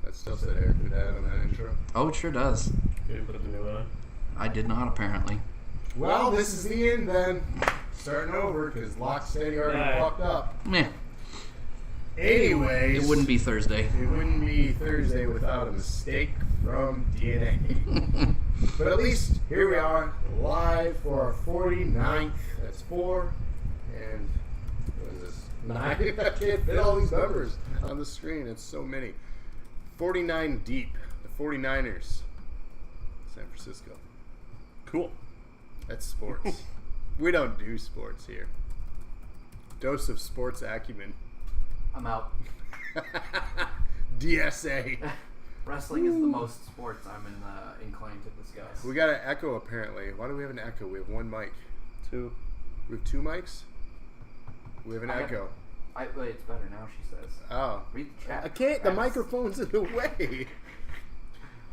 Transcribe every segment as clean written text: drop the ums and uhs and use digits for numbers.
That still said Eric the Dad on that intro. Oh, it sure does. You put the new one on? I did not, apparently. Well, this is the end then. Starting over because Locksteady already fucked up. Meh. Anyways, It wouldn't be Thursday. It wouldn't be Thursday without a mistake from DNA. But at least here we are, live for our 49th. That's 4. And what is this? 9? I can't fit all these numbers on the screen. It's so many. 49 deep. The 49ers. San Francisco. Cool. That's sports. We don't do sports here. Dose of sports acumen. I'm out. DSA. Wrestling is the most sports I'm inclined to discuss. We got an echo apparently. Why do we have an echo? We have one mic. 2. We have 2 mics? We have an echo. Wait, it's better now, she says. Oh. Read the chat. I can't. The Guys. microphone's in the way.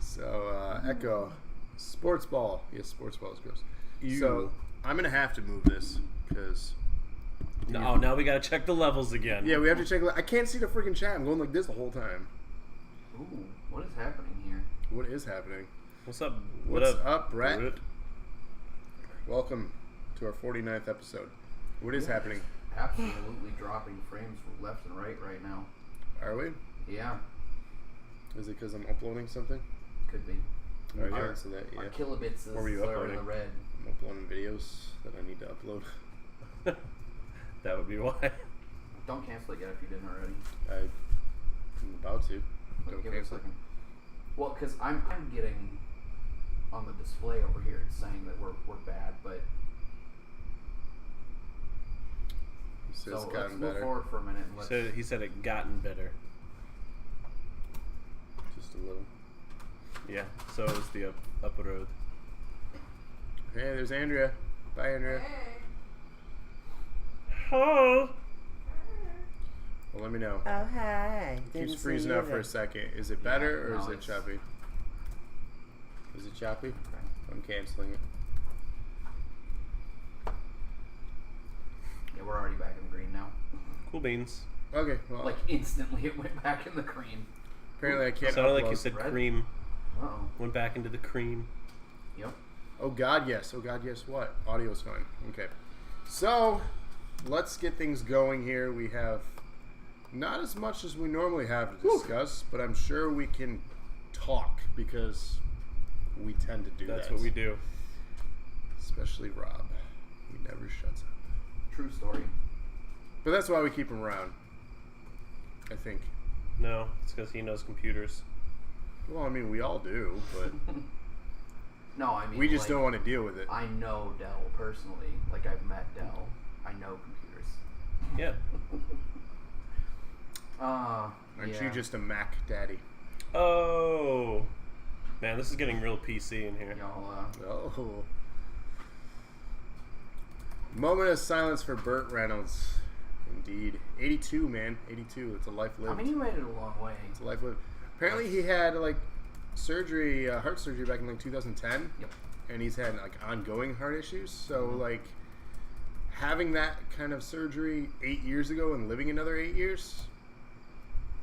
So, echo. Sports ball. Yes, sports ball is gross. So, I'm going to have to move this because... No, now we gotta check the levels again. Yeah, we have to check. I can't see the freaking chat. I'm going like this the whole time. Ooh, what is happening here? What is happening? What's up? What's up, Brett? Welcome to our 49th episode. What is happening? Absolutely dropping frames left and right now. Are we? Yeah, Is it because I'm uploading something? could be. Oh, yeah, Our- so that, Our yeah. kilobits is What were you clear in uploading? the red. I'm uploading videos that I need to upload. That would be why. Don't cancel it yet if you didn't already. I'm about to. Don't Give it a cancel. second. Well, because I'm getting on the display over here. It's saying that we're bad, but He says so it's let's gotten move better. forward for a minute and let's. So he said it gotten better. Just a little. Yeah. So is the up road. Hey, there's Andrea. Bye, Andrea. Oh. Well, let me know. Oh, hi. It Didn't keeps see freezing you up for there. a second. Is it better or no, is it it's- choppy? Is it choppy? Okay. I'm canceling it. Yeah, we're already back in the green now. Cool beans. Okay, well, Like instantly, it went back in the green. apparently I can't Sounded upload. like you said Red? cream. Uh oh. Went back into the cream. Yep. Oh God, yes. Oh God, yes. What? Audio's fine. Okay. So, let's get things going here. We have not as much as we normally have to discuss, but I'm sure we can talk because we tend to do that. That's what we do. Especially Rob. He never shuts up. True story. But that's why we keep him around. I think. No, it's because he knows computers. Well, I mean, we all do, but No, I mean we just like, don't want to deal with it. I know Dell personally. Like I've met Dell. I know computers. Yeah. Aren't yeah. you just a Mac daddy? Oh. Man, this is getting real PC in here. Y'all, Oh. Moment of silence for Burt Reynolds. Indeed. 82, man. 82. It's a life I lived. mean, you made it a long way. It's a life lived. Apparently he had, like, surgery, heart surgery back in, like, 2010. Yep. And he's had, like, ongoing heart issues. So, like, having that kind of surgery 8 years ago and living another 8 years,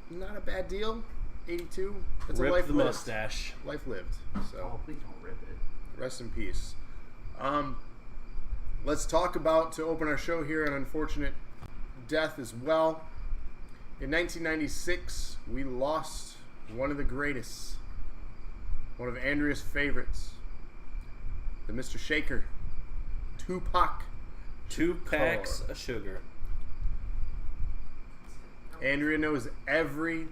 not a bad deal. 82. It's a Rip life the lived. mustache. Life lived. So. Oh, please don't rip it. Rest in peace. Let's talk about, to open our show here, an unfortunate death as well. In 1996, we lost one of the greatest, one of Andrea's favorites, the Mr. Shaker, Tupac. 2 packs of sugar. Andrea knows every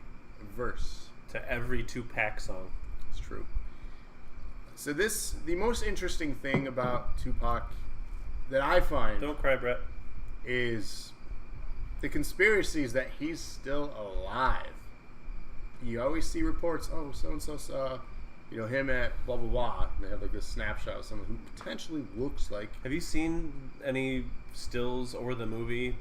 verse. To every 2-pack song. It's true. So the most interesting thing about Tupac that I find Don't cry, Brett. is the conspiracies that he's still alive. You always see reports, oh, so-and-so saw, him at blah, blah, blah. And they have like this snapshot of someone who potentially looks like... Have you seen any stills or the movie?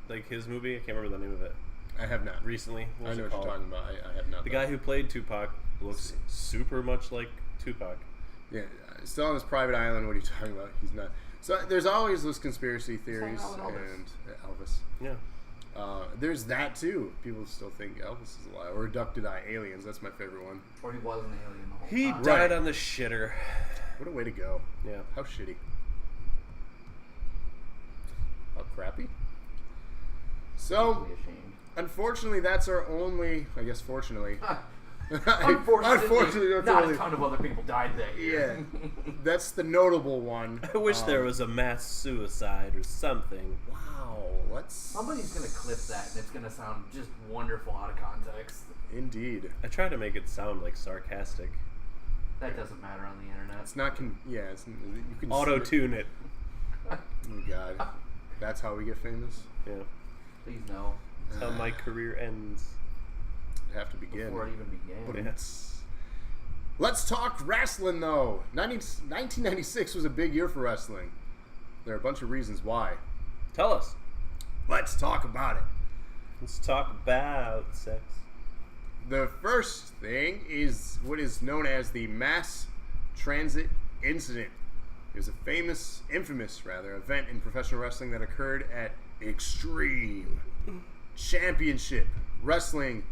Like his movie? I can't remember the name of it. I have not. Recently? I was know it what called? you're talking about. I have not. The guy who played Tupac looks super much like Tupac. Yeah, still on his private island. What are you talking about? He's not. So there's always those conspiracy theories hang out with Elvis. and Elvis. Yeah. There's that too. People still think Elvis is alive, or abducted by aliens. That's my favorite one. Or he was an alien the whole He time. died Right. on the shitter. What a way to go! Yeah. How shitty. How crappy. So, Totally ashamed. unfortunately, that's our only. I guess, fortunately. Unfortunately, not totally. a ton of other people died that year. Yeah, that's the notable one. I wish there was a mass suicide or something. Wow, let's. Somebody's gonna clip that, and it's gonna sound just wonderful out of context. Indeed, I try to make it sound like sarcastic. That doesn't matter on the internet. it's not. Yeah, you can Auto tune it. Oh God, that's how we get famous. Yeah. Please no. That's how my career ends. Have to begin. Before it even began. Yes. Let's talk wrestling, though. 1996 was a big year for wrestling. There are a bunch of reasons why. Tell us. Let's talk about it. Let's talk about sex. The first thing is what is known as the Mass Transit Incident. It was a infamous event in professional wrestling that occurred at Extreme Championship Wrestling.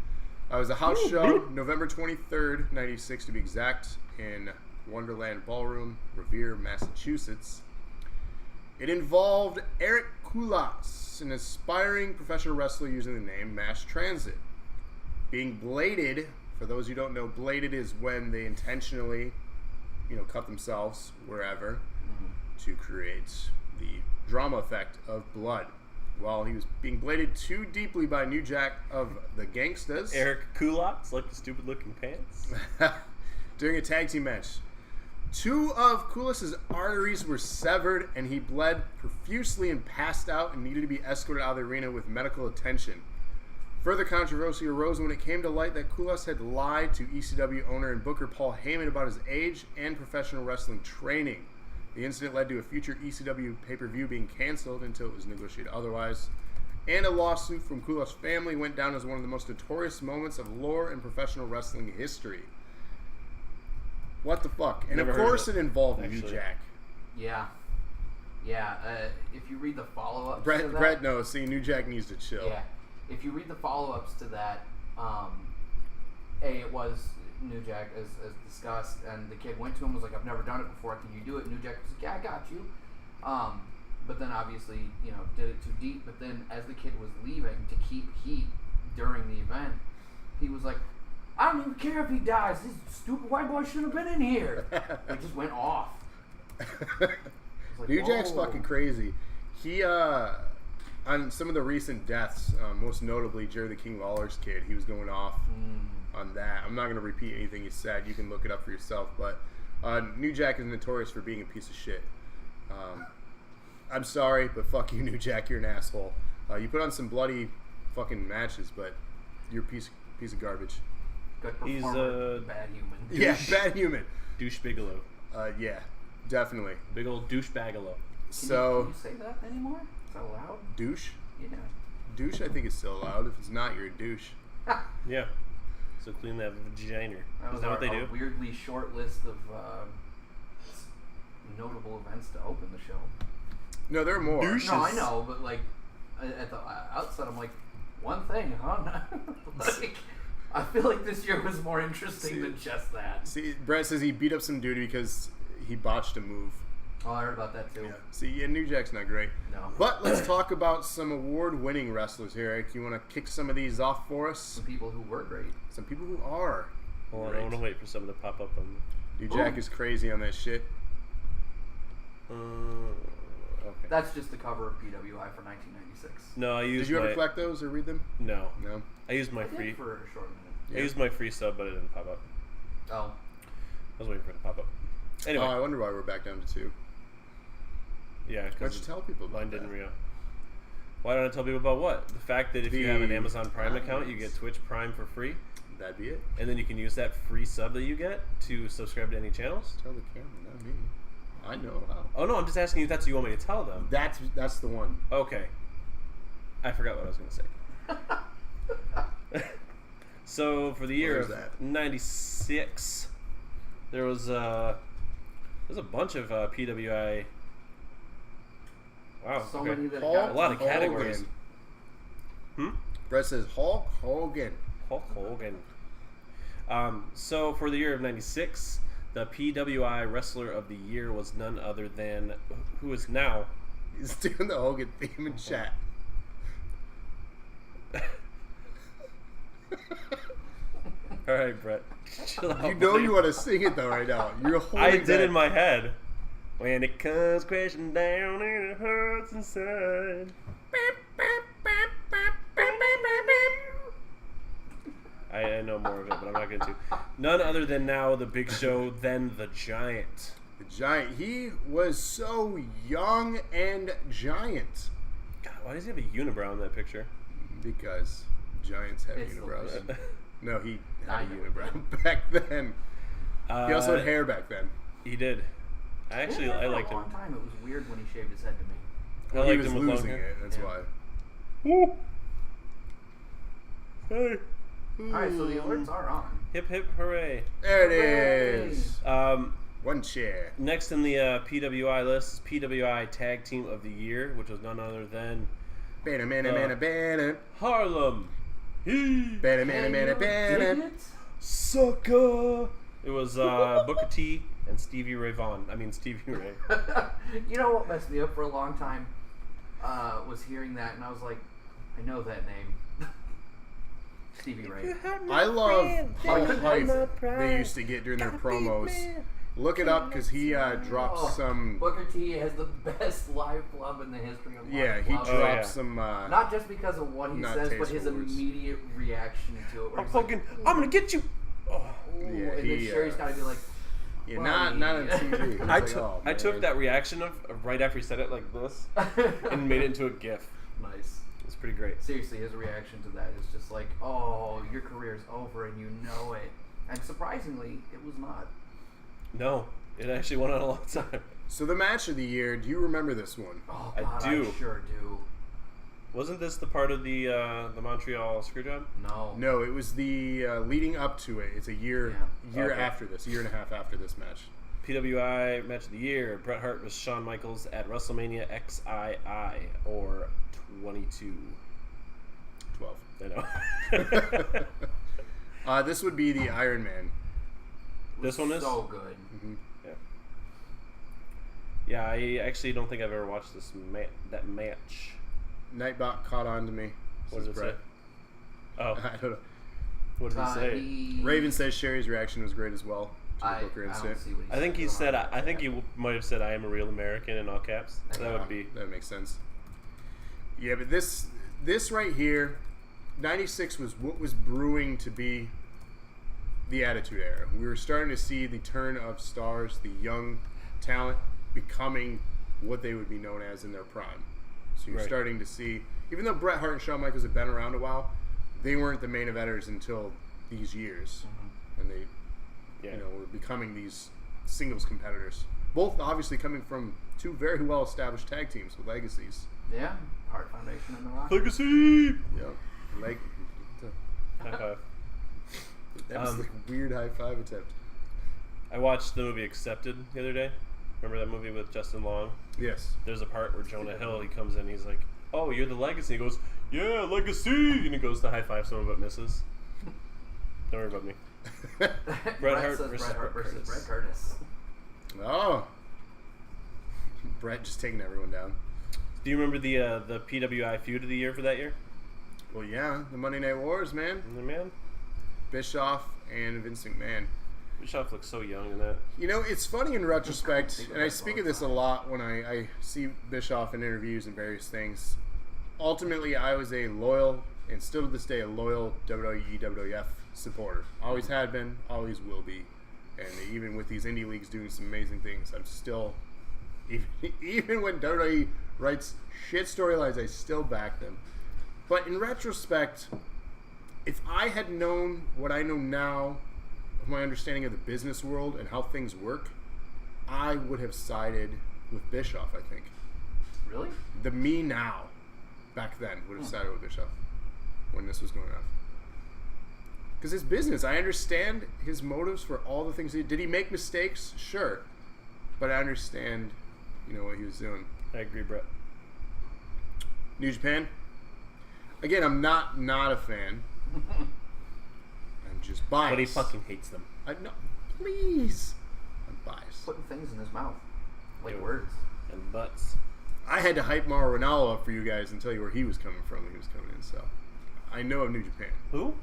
It was a house show, November 23rd, 96 to be exact, in Wonderland Ballroom, Revere, Massachusetts. It involved Eric Koulas, an aspiring professional wrestler using the name Mass Transit. Being bladed, for those who don't know, bladed is when they intentionally, cut themselves wherever to create the drama effect of blood. While he was being bladed too deeply by New Jack of the Gangstas. Eric Kulaks, like the stupid looking pants. During a tag team match. Two of Koulas' arteries were severed and he bled profusely and passed out and needed to be escorted out of the arena with medical attention. Further controversy arose when it came to light that Koulas had lied to ECW owner and booker Paul Heyman about his age and professional wrestling training. The incident led to a future ECW pay-per-view being canceled until it was negotiated otherwise. And a lawsuit from Koulas' family went down as one of the most notorious moments of lore in professional wrestling history. What the fuck? And Never of heard course of it involved New actually. Jack. Yeah. Yeah. If you read the follow-ups to that... Brett knows. See, New Jack needs to chill. Yeah. If you read the follow-ups to that, it was New Jack, as discussed, and the kid went to him and was like, I've never done it before, can you do it? New Jack was like, yeah, I got you. But then obviously, did it too deep. But then as the kid was leaving to keep heat during the event, he was like, I don't even care if he dies. This stupid white boy shouldn't have been in here. It just went off. Like, New Jack's whoa. fucking crazy. He, on some of the recent deaths, most notably Jerry the King Lawler's kid, he was going off on that. I'm not going to repeat anything he said. You can look it up for yourself. But New Jack is notorious for being a piece of shit. I'm sorry, but fuck you, New Jack. You're an asshole. You put on some bloody fucking matches, but you're a piece of garbage. Good He's performer, a bad human. Yeah, bad human. Douche Bigelow. Yeah, definitely. Big old douche bagalow. Can So, you say that anymore? Is that allowed? douche? Yeah. Douche, I think, is still allowed. If it's not, you're a douche. Yeah. So clean that vagina. That Is was that what they do? weirdly short list of notable events to open the show. No, there are more. Douche. No, I know, but like at the outset, I'm like, one thing, huh? Like, I feel like this year was more interesting than just that. See, Brett says he beat up some dude because he botched a move. Oh, I heard about that too. Yeah. See, yeah, New Jack's not great. No. But let's talk about some award-winning wrestlers here, Eric. You want to kick some of these off for us? Some people who were great. Some people who are. Hold on, great. I want to wait for something to pop up on. New Jack is crazy on that shit. Okay. That's just the cover of PWI for 1996. No, I used Did you my. ever collect those or read them? No, No. I used my I did free. for a short minute. I used my free sub, but it didn't pop up. Oh, I was waiting for it to pop up. Anyway, Oh, I wonder why we're back down to 2. yeah, Why don't you because tell people about mine didn't that? re-up. Why don't I tell people about what? The fact that if you have an The Amazon Prime account, you Primes. get Twitch Prime for free, That'd be it. and then you can use that free sub that you get to subscribe to any channels. Tell the camera, not me. I know how. Oh no, I'm just asking you if that's what you want me to tell them. That's the one. Okay. I forgot what I was going to say. So for the year What of is that? 96, there was a bunch of PWI Wow. So okay. many that Hulk A lot of Hogan. categories. Brett says Hulk Hogan. Hulk Hogan. So for the year of '96, the PWI Wrestler of the Year was none other than who is now. He's doing the Hogan theme in chat. All right, Brett. Chill out, You know buddy. you want to sing it though right now. You're holding I did that. in my head. When it comes crashing down and it hurts inside. I know more of it, but I'm not going to. None other than now the Big Show, then the Giant. The Giant. He was so young and giant. God, why does he have a unibrow in that picture? Because giants have It's the unibrows. way. No, he had I a know. unibrow back then. He also had hair back then. He did. Actually, I liked For a him. long time, it was weird when he shaved his head to me. I He liked was him with long losing hair. it. That's Yeah. why. Woo. Hey. Alright, so the alerts are on. Hip hip hooray. There it Hooray. is. One chair. Next in the PWI list is PWI Tag Team of the Year, which was none other than Banner, banner, banner, banner. Harlem Heat. Banner, banner, banner, Dig banner. it? Sucker. It was Booker T and Stevie Ray Vaughan. I mean Stevie Ray. You know what messed me up for a long time? Was hearing that, and I was like, I know that name. Stevie Ray. I love how I couldn't hype place they used to get during their promos. Look it up because he dropped Oh, some. Booker T has the best live club in the history of live Yeah, he club. dropped yeah. some. Not just because of what he Not says, but his tasteful words. immediate reaction to it. where I'm he's fucking. like, I'm gonna get you. Oh. ooh, Yeah, and then he, Sherry's got to be like, Yeah, not on TV. He's I like, took oh, I took man. that reaction of right after he said it like this and made it into a GIF. nice. It's pretty great. Seriously, his reaction to that is just like, oh, your career's over and you know it. And surprisingly, it was not. No, it actually went on a long time. So the match of the year. Do you remember this one? Oh, I God, do. I sure do. Wasn't this the part of the Montreal Screwjob? No. No, it was the leading up to it. It's a year Okay. after this, year and a half after this match. PWI Match of the Year. Bret Hart vs. Shawn Michaels at WrestleMania XII or 22. 12. I know. This would be the Iron Man. This one is? So good. Yeah, I actually don't think I've ever watched that match. Nightbot caught on to me. What Says does it Brett. say? Oh, I don't know. what did he say? Raven says Sherry's reaction was great as well to the I Booker don't incident. see what he I think he don't said. know I think he might have said, "I am a real American" in all caps. That Yeah, would be. that makes sense. Yeah, but this right here, 96 was what was brewing to be the Attitude Era. We were starting to see the turn of stars, the young talent becoming what they would be known as in their prime. So you're Right. starting to see, even though Bret Hart and Shawn Michaels have been around a while, they weren't the main eventers until these years, and they, Yeah. were becoming these singles competitors. Both obviously coming from two very well established tag teams with legacies. Yeah. Heart Foundation and The Rock. Legacy. Like High five. that was like a weird high five attempt. I watched the movie Accepted the other day. Remember that movie with Justin Long? Yes. There's a part where Jonah Hill, he comes in, he's like, "Oh, you're the Legacy." He goes, "Yeah, Legacy," and he goes to high five someone but misses. Don't worry about me. Brett Hart says versus Bret Hart Brett versus Curtis. Brett Curtis. Oh. Brett just taking everyone down. Do you remember the PWI feud of the year for that year? Well, yeah, the Monday Night Wars, man. Man, Bischoff and Vince McMahon. Bischoff looks so young in that. It's funny in retrospect, and I speak of this a lot when I see Bischoff in interviews and various things. Ultimately, I was a loyal, and still to this day, a loyal WWE, WWF supporter. Always had been, always will be. And even with these indie leagues doing some amazing things, I'm still, even when WWE writes shit storylines, I still back them. But in retrospect, if I had known what I know now, of my understanding of the business world and how things work, I would have sided with Bischoff, I think. Really? The me now, back then, would have sided with Bischoff when this was going on. Because it's business. I understand his motives for all the things he did. Did he make mistakes? Sure. But I understand, what he was doing. I agree, Brett. New Japan. Again, I'm not a fan. I'm just biased. But he fucking hates them. No, please. I'm biased. Putting things in his mouth. Like Ew. words. And butts. I had to hype Mauro Ranallo up for you guys and tell you where he was coming from when he was coming in, so I know of New Japan. Who?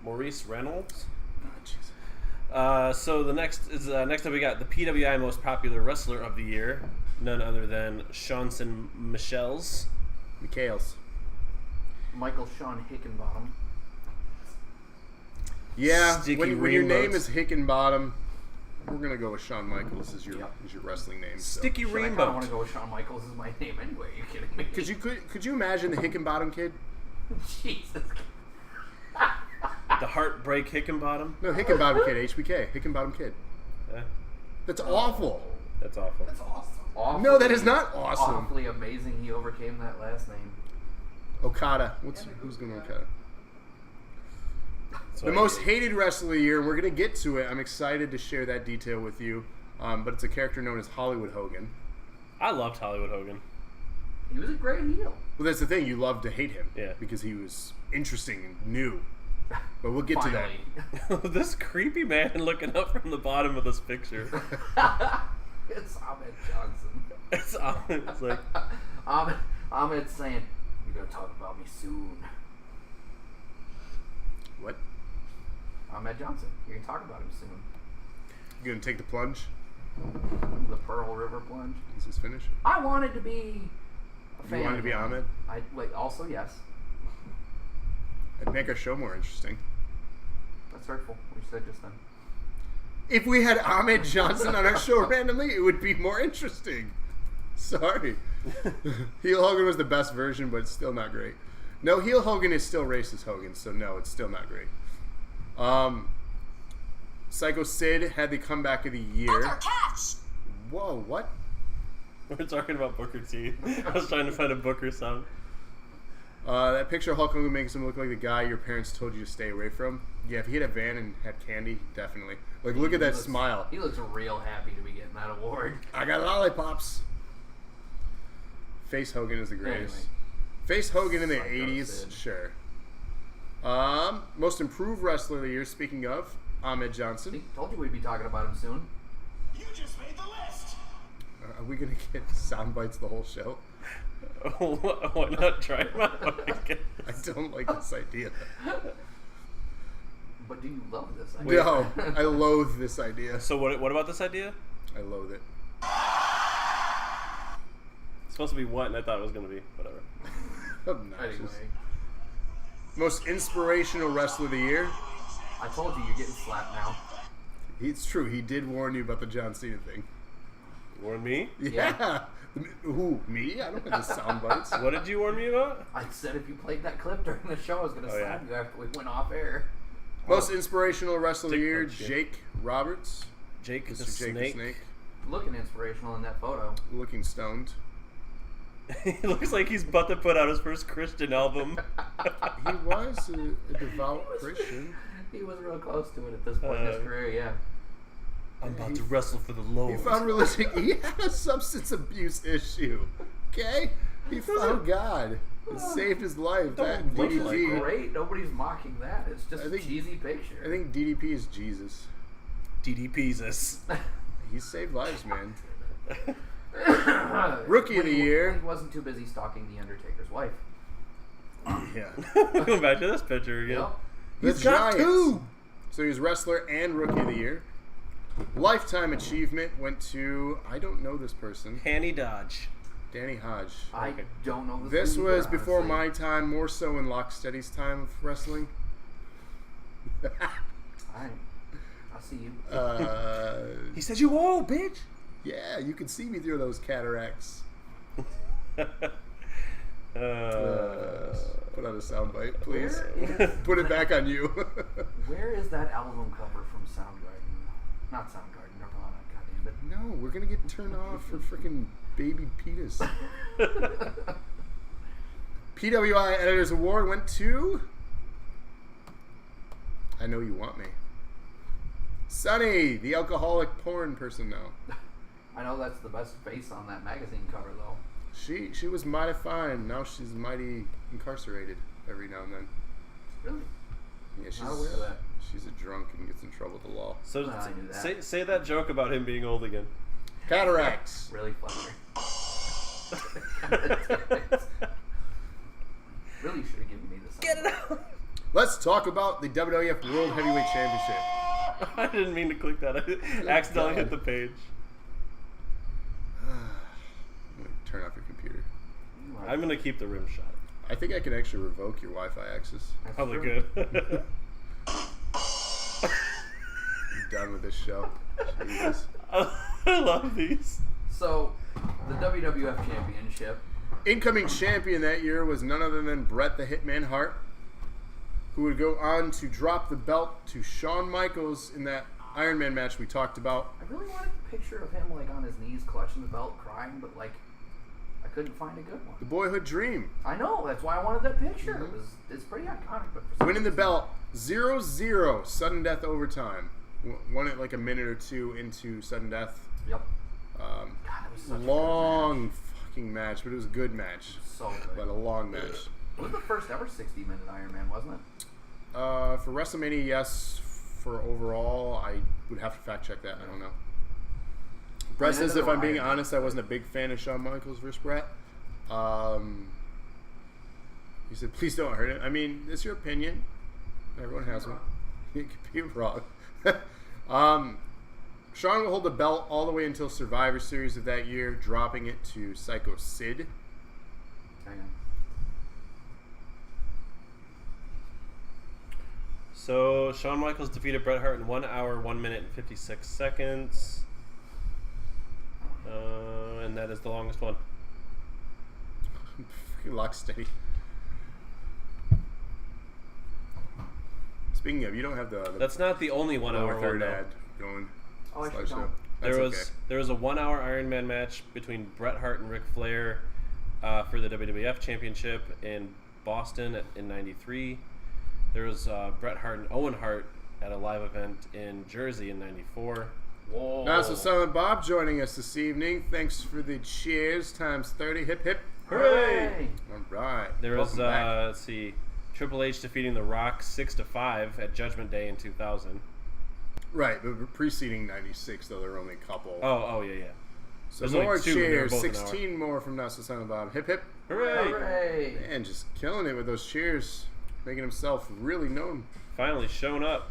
Maurice Reynolds? Oh, jeez. So the next up we got the PWI Most Popular Wrestler of the Year, none other than Shanson Michels. Michaels. Michael Sean Hickenbottom. Yeah, Sticky when your name Reamboats. is Hickenbottom, we're gonna go with Shawn Michaels as your Yep. wrestling name. Sticky Shit, I kind of want Reamboat. to go with Shawn Michaels as my name anyway. Are you kidding me? Could you imagine the Hickenbottom kid? Jesus. The Heartbreak Hickenbottom. No, Hickenbottom kid, HBK, Hickenbottom kid. Yeah, That's awful. that's awful. That's awesome. Awfully, No, that is not awesome. Awfully amazing he overcame that last name. Okada. Who's going to Okada? So The most hated wrestler of the year, and we're going to get to it. I'm excited to share that detail with you. But it's a character known as Hollywood Hogan. I loved Hollywood Hogan. He was a great heel. Well, that's the thing. You love to hate him. Yeah. Because he was interesting and new. But we'll get to that. Finally. This creepy man looking up from the bottom of this picture. It's Ahmed Johnson. It's like, Ahmed's saying, "You're gonna talk about me soon." What? Ahmed Johnson. You're gonna talk about him soon. You going to take the plunge? The Pearl River plunge. Is this finished? I wanted to be a fan. You wanted to of be him. Ahmed? Also, yes. It'd make our show more interesting. That's hurtful. What you said just then. If we had Ahmed Johnson on our show randomly, it would be more interesting. Sorry. Heel Hogan was the best version, but it's still not great. No, Heel Hogan is still racist Hogan, so no, it's still not great. Psycho Sid had the comeback of the year. Whoa, what? we're talking about Booker T. I was trying to find a Booker song. That picture of Hulk Hogan makes him look like the guy your parents told you to stay away from. Yeah, if he had a van and had candy, definitely. Like, look at that smile. He looks real happy to be getting that award. I got lollipops. Face Hogan is the greatest. Anyway. Face Hogan in the Psycho 80s, Sid. sure. Most improved wrestler of the year, speaking of, Ahmed Johnson. See, told you we'd be talking about him soon. You just made the list. Are we going to get sound bites the whole show? Why not try him out? I don't like this idea. But do you love this? idea? No, I loathe this idea. So what about this idea? I loathe it. It's supposed to be what, and I thought it was going to be whatever. Obnoxious. Anyway, Most inspirational wrestler of the year. I told you you're getting slapped now. It's true. He did warn you about the John Cena thing. Warn me? Yeah. Who, me? I don't have the sound bites. What did you warn me about? I said if you played that clip during the show, I was going to Oh, slap yeah. you after we went off air. Most inspirational wrestler of the Dick year, punch, yeah. Jake Roberts. Jake the Mr. Jake the Snake. Snake. Looking inspirational in that photo. Looking stoned. He looks like he's about to put out his first Christian album. He was a devout Christian. He was real close to it at this point in his career, yeah. I'm about to wrestle for the Lord. He found religion. He had a substance abuse issue. Okay? He found God. It saved his life. That look Which is like DDP. great. Nobody's mocking that. It's just I a think- cheesy picture. I think DDP is Jesus. DDP's us. He saved lives, man. Rookie Rookie of the year. He wasn't too busy stalking the Undertaker's wife. Yeah. Going back to this picture again. Yep. The He's got Giants. two. So he was wrestler and rookie of the year. Lifetime achievement went to, I don't know this person, Hanny Dodge. Danny Hodge. I Okay. don't know This either, was before honestly. my time, more so in Locksteady's time of wrestling. Alright. I see you. He said you old, bitch. Yeah, you can see me through those cataracts. Put on a soundbite, please. Where is, Put it back on you. where is that album cover from Soundgarden? Not Soundgarden, Nirvana, goddammit. No, we're gonna get turned off for freaking baby Petus. PWI Editors Award went to I Know You Want Me. Sonny, the alcoholic porn person now. I know that's the best face on that magazine cover, though. She was mighty fine. Now she's mighty incarcerated every now and then. Really? Yeah, she's Not aware of that. She's a drunk and gets in trouble with the law. So I knew that. say that joke about him being old again. Cataracts. Really funny. Really should have given me this. Get it out. Let's talk about the WWF World Heavyweight Championship. I didn't mean to click that. I accidentally hit the page. I'm gonna turn off your computer. I'm gonna keep the rim shot. I think I can actually revoke your Wi-Fi access. That's Probably true. good. I'm done with this show. Jesus. I love these. So, the WWF Championship. Incoming champion that year was none other than Bret the Hitman Hart, who would go on to drop the belt to Shawn Michaels in that Iron Man match we talked about. I really wanted a picture of him like on his knees clutching the belt crying, but like I couldn't find a good one. The boyhood dream. I know, that's why I wanted that picture. It's pretty iconic, but for some Winning the reason- belt 0-0, sudden death overtime. Won it like a minute or two into sudden death. Yep. God, that was such a good Long fucking match, but it was a good match. match. So good. But a long match. It was the first ever 60-minute Iron Man, wasn't it? For WrestleMania, yes. For overall, I would have to fact check that. I don't know. Brett says, if I'm being honest, I wasn't a big fan of Shawn Michaels versus Brett. He said, please don't hurt it. I mean, it's your opinion. Everyone has one. You could be wrong. Shawn will hold the belt all the way until Survivor Series of that year, dropping it to Psycho Sid. Hang on. So Shawn Michaels defeated Bret Hart in 1 hour, 1 minute, and 56 seconds. And that is the longest one. Freaking lock steady. Speaking of, you don't have the That's not the only 1 hour lower one, third though. ad going. Oh, I Slideshow. should know. That's There was a 1 hour Iron Man match between Bret Hart and Ric Flair for the WWF Championship in Boston in '93. There was Bret Hart and Owen Hart at a live event in Jersey in '94. Whoa. Now, so Silent Bob joining us this evening. Thanks for the cheers times 30. Hip hip. Hooray! All right. There was Welcome back. let's see, Triple H defeating The Rock 6-5 at Judgment Day in 2000. Right, but preceding 96, though, there were only a couple. Oh yeah. so there's only more two, and they were cheers. both an hour. 16 more from Now, so Silent Bob. Hip hip. Hooray! Hooray. Man, just killing it with those cheers. Making himself really known. Finally shown up.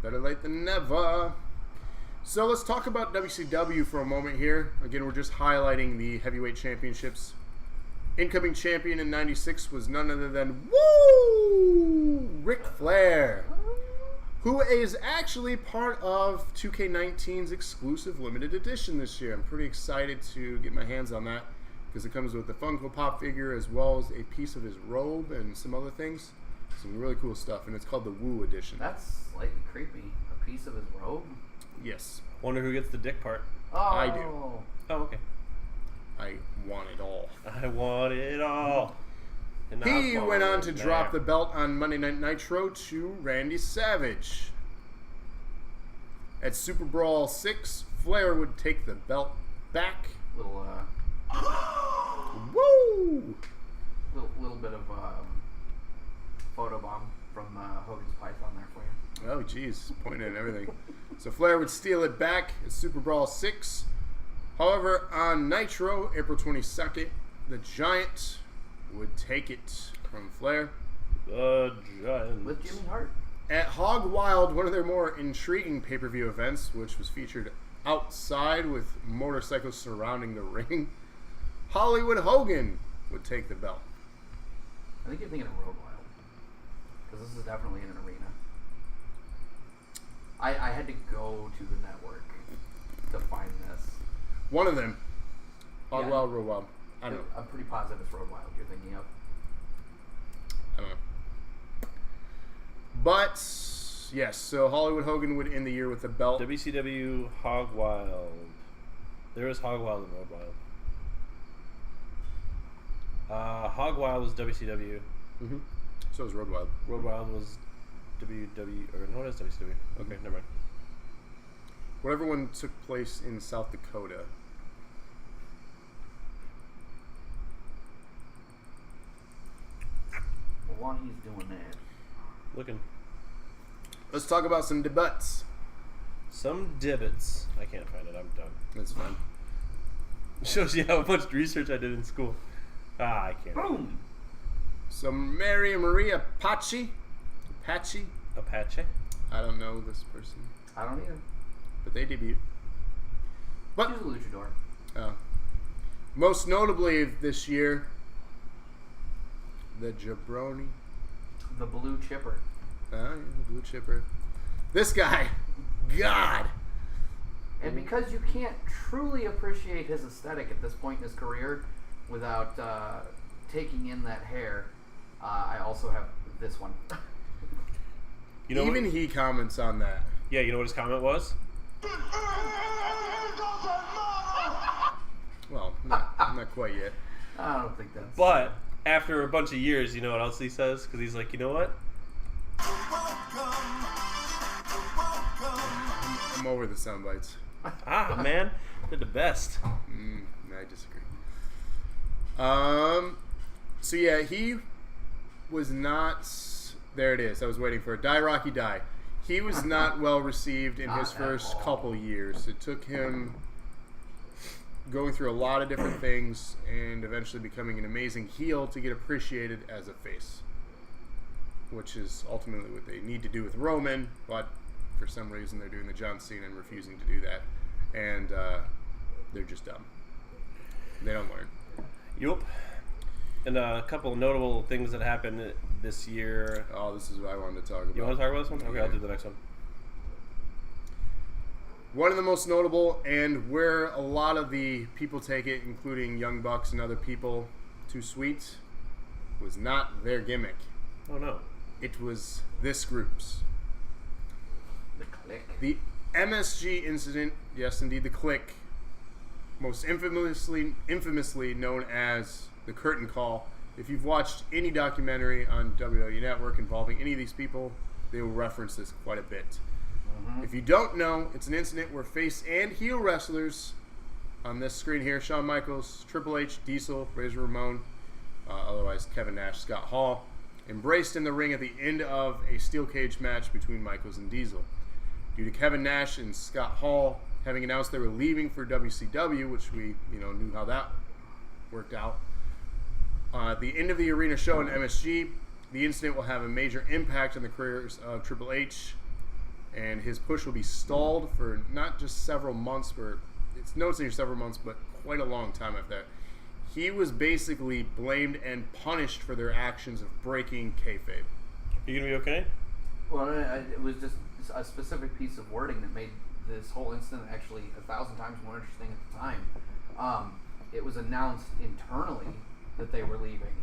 Better late than never. So let's talk about WCW for a moment here. Again, we're just highlighting the heavyweight championships. Incoming champion in 96 was none other than Ric Flair, who is actually part of 2K19's exclusive limited edition this year. I'm pretty excited to get my hands on that because it comes with the Funko Pop figure as well as a piece of his robe and some other things. Some really cool stuff, and it's called the Woo Edition. That's slightly creepy. A piece of his robe? Yes, Wonder who gets the dick part. Oh. I do. Oh, okay. I want it all. I want it all. And He I want went on to it drop the now. belt on Monday Night Nitro to Randy Savage. At Super Brawl 6, Flair would take the belt back. Little Woo! little bit of photobomb from Hogan's Python there for you. Oh, geez, pointing and everything. So Flair would steal it back at Super Brawl 6. However, on Nitro, April 22nd, the Giant would take it from Flair. The Giant. With Jimmy Hart. At Hog Wild, one of their more intriguing pay-per-view events, which was featured outside with motorcycles surrounding the ring, Hollywood Hogan would take the belt. I think you're thinking of Road Wild. Because this is definitely in an arena. I had to go to the network to find this. One of them. Hog Yeah. Wild, Road Wild. I don't know. I'm pretty positive it's Road Wild you're thinking of. I don't know. But, yes, so Hollywood Hogan would end the year with the belt. WCW Hog Wild. There is Hog Wild and Road Wild. Hog Wild was WCW. Mm-hmm. So is Road Wild. Road Wild was WW. Or no, it is WCW. Okay, never mind. Whatever one took place in South Dakota. while he's doing that. Looking. Let's talk about some debuts. Some divots. I can't find it. I'm done. That's fun. Shows you how much research I did in school. I can't. Boom! So Mary Maria Apache. Apache? I don't know this person, I don't either. but they debut. But She's a luchador. most notably this year, the Jabroni. The blue chipper. The blue chipper. This guy, God. And because you can't truly appreciate his aesthetic at this point in his career without taking in that hair, I also have this one. You know Even what, he comments on that. Yeah, you know what his comment was? Well, not quite yet. I don't think that's... But after a bunch of years, you know what else he says? Because he's like, you know what? I'm over the sound bites. Man, they're the best. I disagree. So yeah, he was not. There it is. I was waiting for it. Die Rocky Die. He was not well received in his Not at first all. couple years. It took him going through a lot of different things and eventually becoming an amazing heel to get appreciated as a face, which is ultimately what they need to do with Roman, but for some reason they're doing the John Cena and refusing to do that, and they're just dumb. They don't learn. Yup. And a couple of notable things that happened this year. Oh, this is what I wanted to talk about. You want to talk about this one? Okay, I'll do the next one. One of the most notable, and where a lot of the people take it, including Young Bucks and other people, Too Sweet, was not their gimmick. Oh, no. It was this group's. The click. The MSG incident, yes, indeed, the Click, most infamously known as the Curtain Call. If you've watched any documentary on WWE Network involving any of these people, they will reference this quite a bit. If you don't know, it's an incident where face and heel wrestlers on this screen here, Shawn Michaels, Triple H, Diesel, Razor Ramon, otherwise Kevin Nash, Scott Hall, embraced in the ring at the end of a steel cage match between Michaels and Diesel. Due to Kevin Nash and Scott Hall having announced they were leaving for WCW, which we knew how that worked out, at the end of the arena show in MSG, the incident will have a major impact on the careers of Triple H, and his push will be stalled for not just several months, it's noticing several months, but quite a long time after that. He was basically blamed and punished for their actions of breaking kayfabe. You gonna be okay? Well, it was just a specific piece of wording that made this whole incident actually 1,000 times more interesting at the time. It was announced internally that they were leaving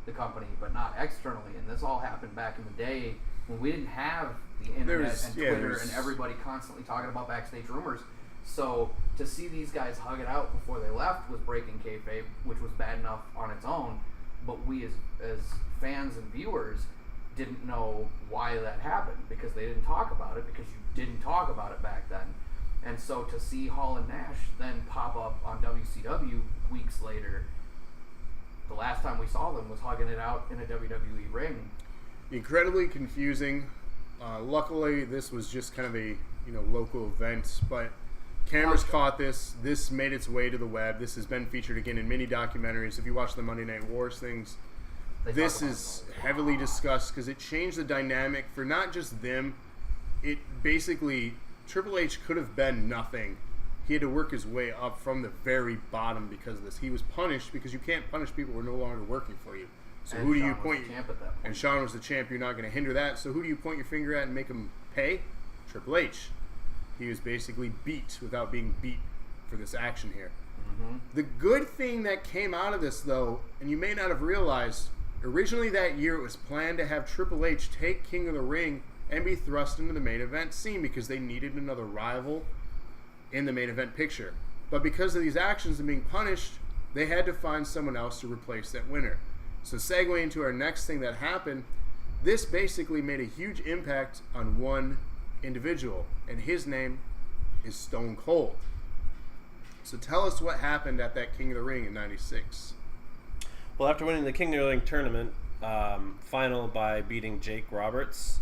the company, but not externally. And this all happened back in the day when we didn't have the internet and Twitter and everybody constantly talking about backstage rumors. So to see these guys hug it out before they left was breaking kayfabe, which was bad enough on its own. But we as fans and viewers didn't know why that happened because they didn't talk about it because you didn't talk about it back then. And so to see Hall and Nash then pop up on WCW weeks later, the last time we saw them was hugging it out in a WWE ring. Incredibly confusing. Luckily, this was just kind of a local event, but cameras caught this. This made its way to the web. This has been featured again in many documentaries. If you watch the Monday Night Wars things, this is heavily discussed because it changed the dynamic for not just them. It basically, Triple H could have been nothing. He had to work his way up from the very bottom because of this. He was punished because you can't punish people who are no longer working for you. So And who do Shawn you was point? the champ at that point. And Shawn was the champ. You're not going to hinder that. So who do you point your finger at and make him pay? Triple H. He was basically beat without being beat for this action here. The good thing that came out of this, though, and you may not have realized, originally that year it was planned to have Triple H take King of the Ring and be thrust into the main event scene because they needed another rival in the main event picture. But because of these actions and being punished, they had to find someone else to replace that winner. So segue into our next thing that happened, this basically made a huge impact on one individual, and his name is Stone Cold. So tell us what happened at that King of the Ring in '96. Well, after winning the King of the Ring tournament, final by beating Jake Roberts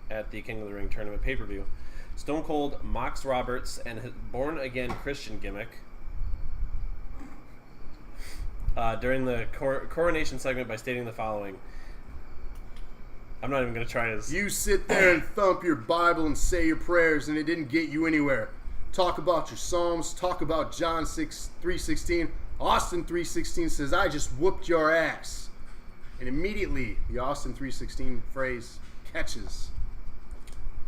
at the King of the Ring tournament pay-per-view. Stone Cold mocks Roberts and his born-again Christian gimmick during the coronation segment by stating the following. I'm not even going to try this. You sit there and thump your Bible and say your prayers, and it didn't get you anywhere. Talk about your Psalms. Talk about John 3:16. Austin 3:16 says, I just whooped your ass. And immediately, the Austin 3:16 phrase catches.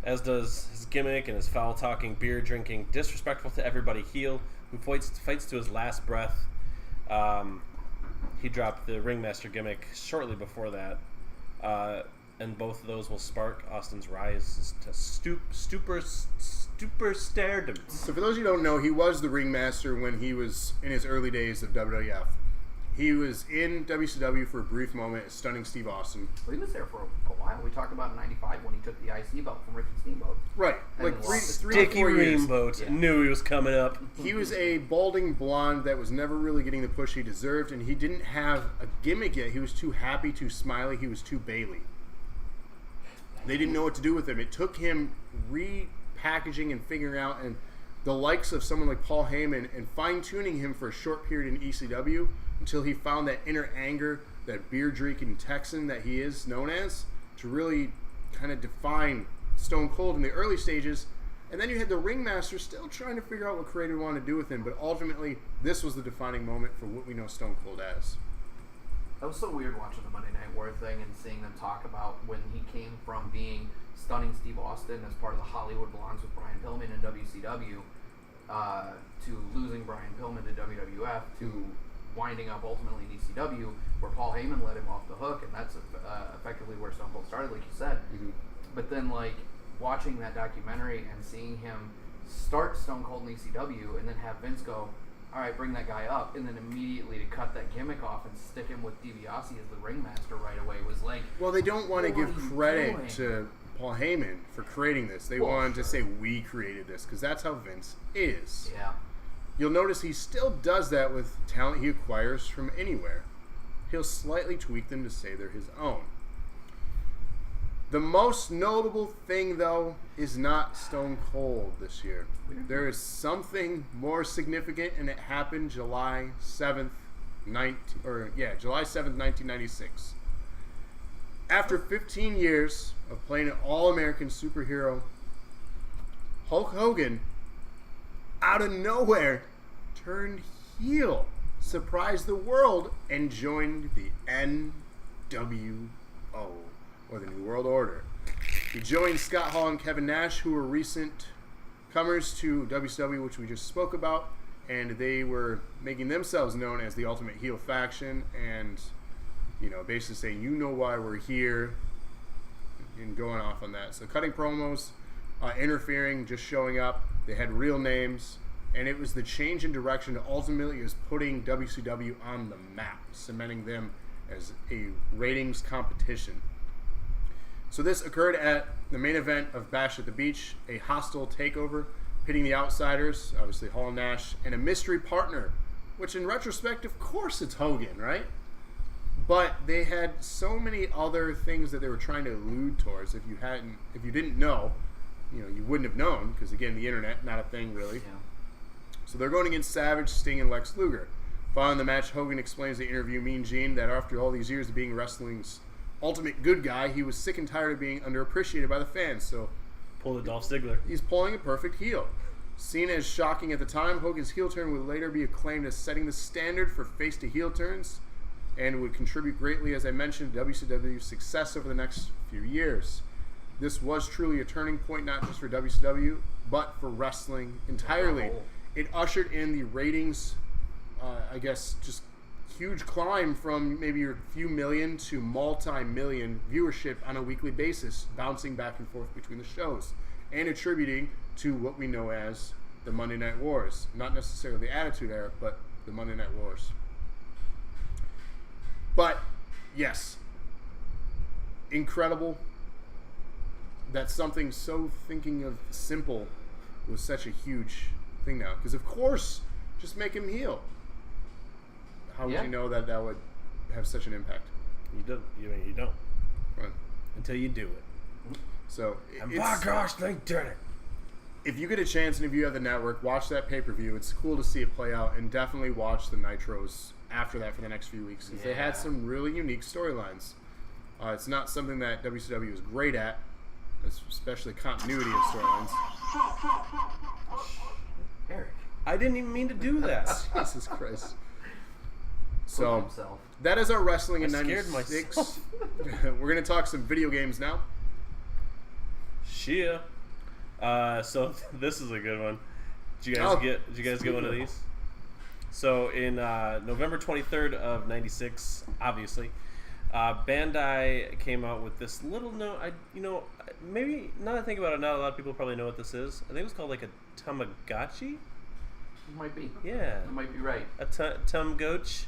As does his gimmick and his foul-talking, beer-drinking, disrespectful to everybody heel who fights to his last breath. He dropped the Ringmaster gimmick shortly before that. And both of those will spark Austin's rise to stupor stardom. So for those of you who don't know, he was the Ringmaster when he was in his early days of WWF. He was in WCW for a brief moment, stunning Steve Austin. Well, he was there for a while. We talked about in '95 when he took the IC belt from Ricky Steamboat. Right, And like lost it. three or Dickie 4 years. Rainboat Yeah. knew he was coming up. He was a balding blonde that was never really getting the push he deserved, and he didn't have a gimmick yet. He was too happy, too smiley. He was too Bailey. They didn't know what to do with him. It took him repackaging and figuring out, and the likes of someone like Paul Heyman, and fine-tuning him for a short period in ECW until he found that inner anger, that beer-drinking Texan that he is known as, to really kind of define Stone Cold in the early stages. And then you had the Ringmaster still trying to figure out what Creator wanted to do with him, but ultimately, this was the defining moment for what we know Stone Cold as. That was so weird watching the Monday Night War thing and seeing them talk about when he came from being stunning Steve Austin as part of the Hollywood Blondes with Brian Pillman in WCW to losing Brian Pillman to WWF to winding up ultimately in ECW where Paul Heyman let him off the hook, and that's effectively where Stone Cold started, like you said. Mm-hmm. But then like watching that documentary and seeing him start Stone Cold in ECW and then have Vince go, all right, bring that guy up, and then immediately to cut that gimmick off and stick him with DiBiase as the Ringmaster right away was like... Well, they don't want to what give are you credit doing? to Paul Heyman for creating this. They Well, wanted to sure. say, we created this, because that's how Vince is. Yeah. You'll notice he still does that with talent he acquires from anywhere. He'll slightly tweak them to say they're his own. The most notable thing, though, is not Stone Cold this year. There is something more significant, and it happened July 7th, 1996. After 15 years of playing an all-American superhero, Hulk Hogan, out of nowhere, turned heel, surprised the world, and joined the NWO, or the New World Order. He joined Scott Hall and Kevin Nash, who were recent comers to WCW, which we just spoke about, and they were making themselves known as the Ultimate Heel Faction, and, basically saying, you know why we're here, and going off on that. So cutting promos, interfering, just showing up. They had real names, and it was the change in direction that ultimately is putting WCW on the map, cementing them as a ratings competition. So this occurred at the main event of Bash at the Beach, a hostile takeover, pitting the outsiders, obviously Hall and Nash, and a mystery partner, which in retrospect, of course it's Hogan, right? But they had so many other things that they were trying to allude towards. If you didn't know, you wouldn't have known, because again, the internet, not a thing really. Yeah. So they're going against Savage, Sting, and Lex Luger. Following the match, Hogan explains in the interview Mean Gene that after all these years of being wrestling's ultimate good guy, he was sick and tired of being underappreciated by the fans. So Pull the Dolph Ziggler. he's pulling a perfect heel. Seen as shocking at the time, Hogan's heel turn would later be acclaimed as setting the standard for face-to-heel turns and would contribute greatly, as I mentioned, to WCW's success over the next few years. This was truly a turning point, not just for WCW, but for wrestling entirely. It ushered in the ratings, just huge climb from maybe a few million to multi-million viewership on a weekly basis, bouncing back and forth between the shows, and attributing to what we know as the Monday Night Wars. Not necessarily the Attitude Era, but the Monday Night Wars. But, yes, incredible that something so thinking of simple was such a huge thing now. Because, of course, just make him heel. How would Yeah. you know that would have such an impact? You don't. You don't Right. until you do it. So And it's, by gosh, they did it. if you get a chance and if you have the network, watch that pay-per-view. It's cool to see it play out, and definitely watch the Nitros after that for the next few weeks because they had Yeah. some really unique storylines. It's not something that WCW is great at, especially continuity of storylines. Eric. I didn't even mean to do that. Jesus Christ. So So himself. that is our wrestling in I scared '96. myself. We're gonna talk some video games now. Shia. So this is a good one. Did you guys get one of these? So in November 23rd of '96, obviously, Bandai came out with this little note. Maybe now that I think about it, not a lot of people probably know what this is. I think it was called like a Tamagotchi. It might be. Yeah, You might be right. a Tamagotchi.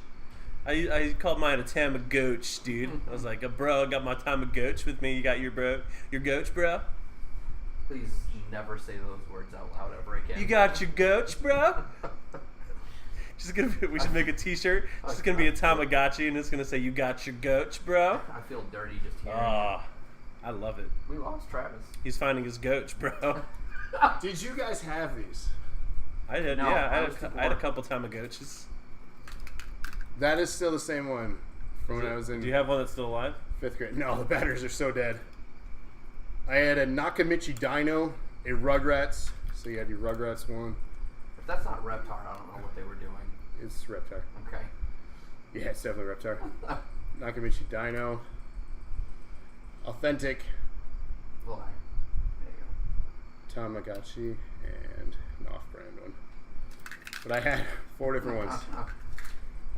I called mine a Tamagotchi, dude. I was like, bro, I got my Tamagotchi with me. You got your goach, bro. Please never say those words out loud ever again. You got your goach, bro. We should make a T-shirt. It's just gonna be a Tamagotchi, and it's gonna say, "You got your goach, bro." I feel dirty just hearing it. Ah, I love it. We lost Travis. He's finding his goach, bro. Did you guys have these? I did. No, Yeah, I was too I had a poor. couple Tamagotchis. That is still the same one from when I was in Do you have one that's still alive? 5th grade. No, the batteries are so dead. I had a Nakamichi Dino, a Rugrats. So you had your Rugrats one. If that's not Reptar, I don't know what they were doing. It's Reptar. Okay. Yeah, it's definitely Reptar. Nakamichi Dino. Authentic Lie. There you Tamagotchi and an off-brand one. But I had 4 different ones. go.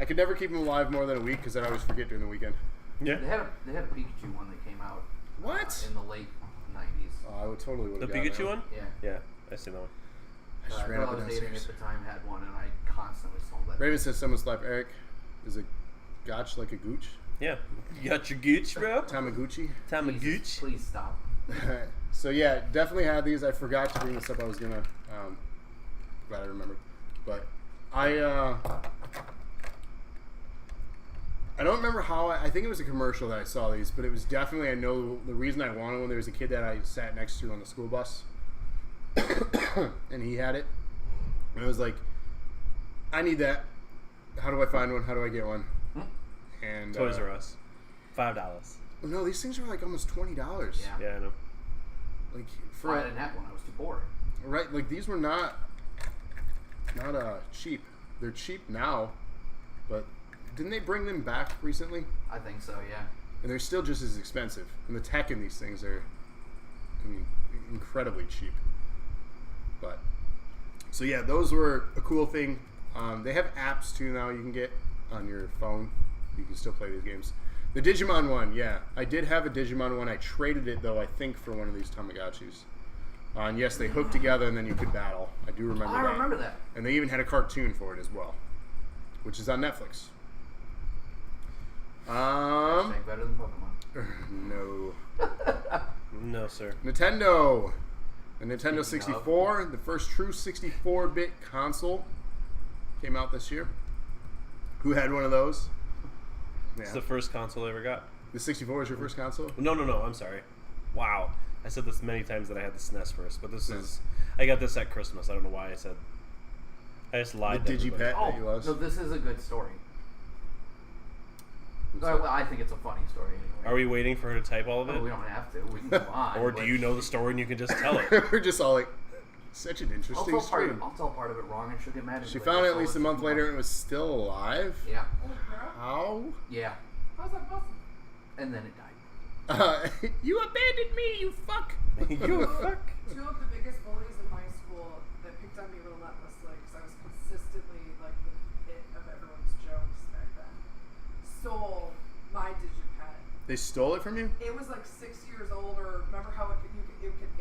I could never keep them alive more than a week because I'd always forget during the weekend. Yeah. They had a Pikachu one that came out What? in the late 90s. Oh, I would totally would The have Pikachu one? Yeah. Yeah, I see that one. I just The ran girl up I was and dating downstairs. at the time had one, and I constantly sold that. Raven says someone slapped Eric. Is a gotch like a gooch? Yeah. You got your gooch, bro? Tamaguchi? Tamagotchi. Please stop. So yeah, definitely had these. I forgot to bring this up. I was gonna. Glad I remembered. But I don't remember how. I think it was a commercial that I saw these, but it was definitely. I know the reason I wanted one. There was a kid that I sat next to on the school bus, and he had it. And I was like, I need that. How do I find one? How do I get one? And Toys R Us. $5. No, these things are like almost $20. Yeah. Yeah, I know. Like I for didn't have one. I was too poor. right, like these were not cheap. They're cheap now, but didn't they bring them back recently? I think so. Yeah. And they're still just as expensive. And the tech in these things are, I mean, incredibly cheap. But so yeah, those were a cool thing. They have apps too now you can get on your phone. You can still play these games. The Digimon one, yeah. I did have a Digimon one. I traded it, though, I think, for one of these Tamagotchis. And yes, they hooked together and then you could battle. I do remember I that. remember that. And they even had a cartoon for it as well, which is on Netflix. Hashtag better than Pokemon. No. No, sir. Nintendo. The Nintendo Speaking of. 64, the first true 64-bit console, came out this year. Who had one of those? It's Yeah. the first console I ever got. The 64 was your first console? No, I'm sorry. Wow. I said this many times that I had the SNES first, but this SNES. is... I got this at Christmas. I don't know why I said... I just lied The to everybody. Digipet. Oh, that you lost? no, this is a good story. Well, I think it's a funny story anyway. Are we waiting for her to type all of it? Oh, we don't have to. We can move on. Or do but you know the story and you can just tell it? We're just all like, such an I'll interesting tell, part stream. of, I'll tell part of it wrong and she'll get mad at me. She later, found it at so least a let's month move later on. and it was still alive? Yeah. How? Yeah. How's that possible? And then it died. You abandoned me, you fuck! You fuck. Two of the biggest bullies in my school that picked on me relentlessly because I was consistently like the hit of everyone's jokes back then stole my Digipet. They stole it from you? It was like 6 years old, or remember how it could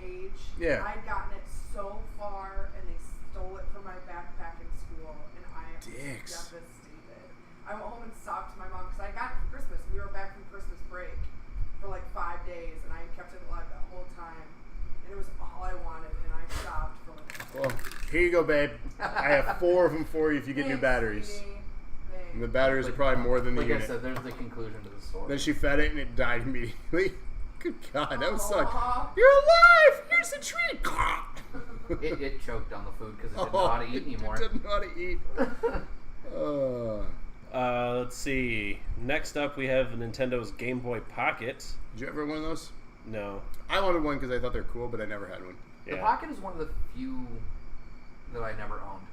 age? Yeah. I'd gotten it so far and they stole it from my backpack in school and I am Dicks. devastated. I went home and sobbed to my mom because I got it for Christmas. We were back from Christmas break for like 5 days and I kept it alive that whole time. And it was all I wanted and I sobbed for like Well, here you go, babe. I have 4 of them for you if you get new Thanks, batteries. sweetie. Thanks. And the batteries are probably more than the like unit. I said, there's the conclusion to the story. Then she fed it and it died immediately. Good God, that would suck. Aw. You're alive! Here's a treat! it choked on the food because it didn't know how to eat anymore. It didn't know how to eat. Let's see. Next up, we have Nintendo's Game Boy Pocket. Did you ever have one of those? No. I wanted one because I thought they were cool, but I never had one. The Yeah. Pocket is one of the few that I never owned.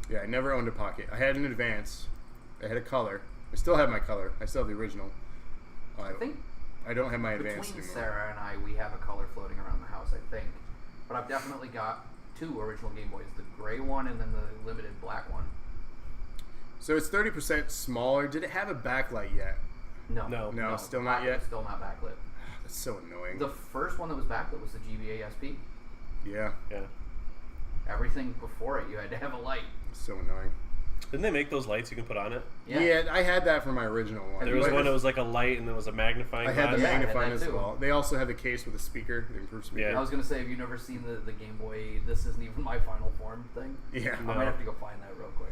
Yeah, I never owned a Pocket. I had an Advance. I had a Color. I still have my Color. I still have the original. I think I don't have my Advance between anymore. Sarah and I, we have a Color floating around the house, I think. But I've definitely got 2 original Game Boys, the gray one and then the limited black one. So it's 30% smaller. Did it have a backlight yet? No. No. Still not yet? Still not backlit. That's so annoying. The first one that was backlit was the GBA SP. Yeah, Yeah. Everything before it, you had to have a light. so annoying. Didn't they make those lights you can put on it? Yeah, I had that for my original one. There was But one that was like a light and there was a magnifying I had the glass. Yeah, I had magnifying that as too. well. They also had the case with a speaker, the improved speaker. Yeah. I was going to say, have you never seen the Game Boy, this isn't even my final form thing? Yeah. I might have to go find that real quick.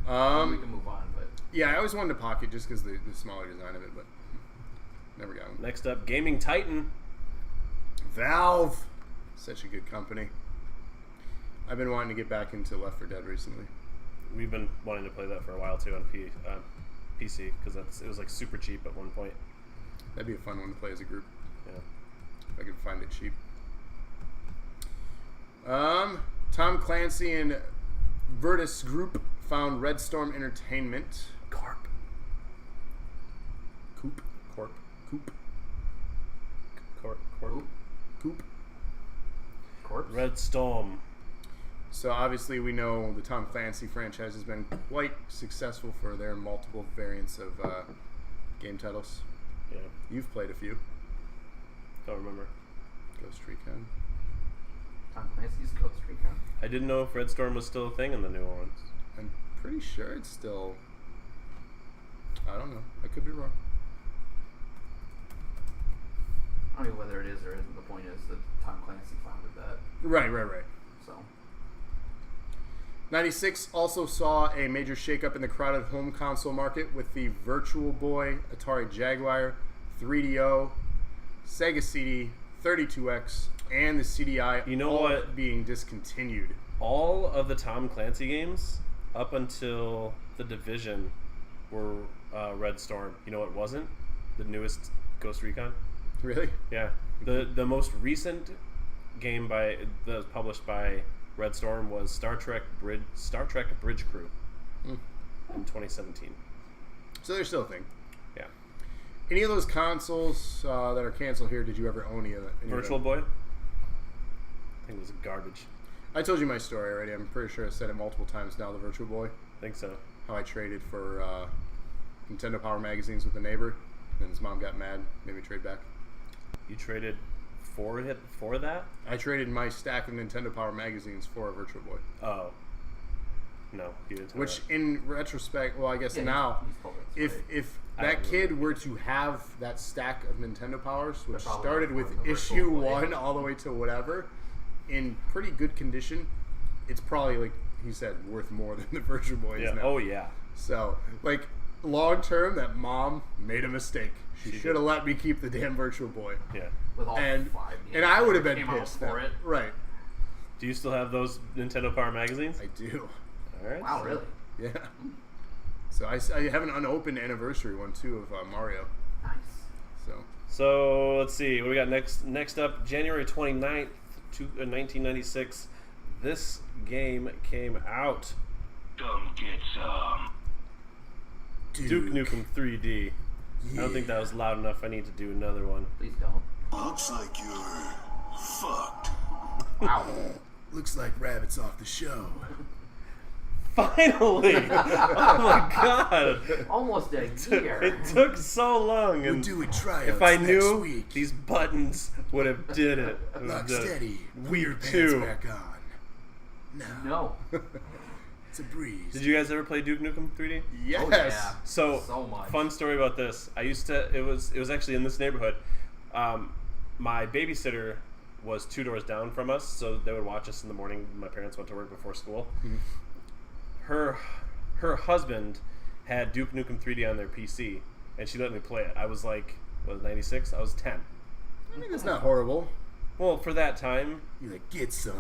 We can move on, but... Yeah, I always wanted a Pocket just because the smaller design of it, but never got one. Next up, Gaming Titan. Valve, such a good company. I've been wanting to get back into Left 4 Dead recently. We've been wanting to play that for a while too on PC because it was like super cheap at one point. That'd be a fun one to play as a group Yeah. if I could find it cheap. Tom Clancy and Virtus Group found Red Storm Entertainment. Corp. Coop. Red Storm. So obviously we know the Tom Clancy franchise has been quite successful for their multiple variants of game titles. Yeah. You've played a few. Don't remember. Ghost Recon. Tom Clancy's Ghost Recon. I didn't know if Red Storm was still a thing in the new ones. I'm pretty sure it's still... I don't know. I could be wrong. I don't know whether it is or isn't. The point is that Tom Clancy founded that. Right. So, 96 also saw a major shakeup in the crowded home console market with the Virtual Boy, Atari Jaguar, 3DO, Sega CD, 32X, and the CDI You know all what? being discontinued. All of the Tom Clancy games up until The Division were Red Storm. You know what wasn't? The newest Ghost Recon. Really? Yeah. The most recent game that was published by Red Storm was Star Trek Bridge Crew in 2017. So they're still a thing. Yeah. Any of those consoles that are canceled here, did you ever own any of it? Virtual Boy? I think it was garbage. I told you my story already. I'm pretty sure I said it multiple times now, the Virtual Boy. I think so. How I traded for Nintendo Power magazines with a neighbor. Then his mom got mad, made me trade back. You traded for that? I traded my stack of Nintendo Power magazines for a Virtual Boy. Oh. No, you didn't tell Which, that. in retrospect, well, I guess yeah, now, he's told us, right? if I that don't kid were to have that stack of Nintendo Powers, which They're probably started worth with more than the issue Virtual Boy. 1 all the way to whatever, in pretty good condition, it's probably, like he said, worth more than the Virtual Boy is Yeah. now. Oh, yeah. So, like, long term, that mom made a mistake. She She should have did. let me keep the damn Virtual Boy. Yeah. With all And 5 games and I would have that been came out pissed. for that- it. Right. Do you still have those Nintendo Power magazines? I do. All right. Wow, really? Yeah. So I have an unopened anniversary one, too, of Mario. Nice. So let's see what we got next. Next up, January 29th, 1996. This game came out. Come get some. Duke Nukem 3D. I don't think that was loud enough. I need to do another one. Please don't. Looks like you're fucked. Wow. Looks like Rabbit's off the show. Finally! Oh my god! Almost a year. It took so long. And doing tryouts if I knew these buttons would have did it. It would have done it. Put your pants Two. back on. No. It's a breeze. Did you guys ever play Duke Nukem 3D? Yes. Oh, yeah. So much. fun story about this. I used to. It was actually in this neighborhood. My babysitter was 2 doors down from us, so they would watch us in the morning. My parents went to work before school. Mm-hmm. Her husband had Duke Nukem 3D on their PC, and she let me play it. I was like, what, 96? I was 10. I think that's not horrible. Well, for that time, You're like, get some.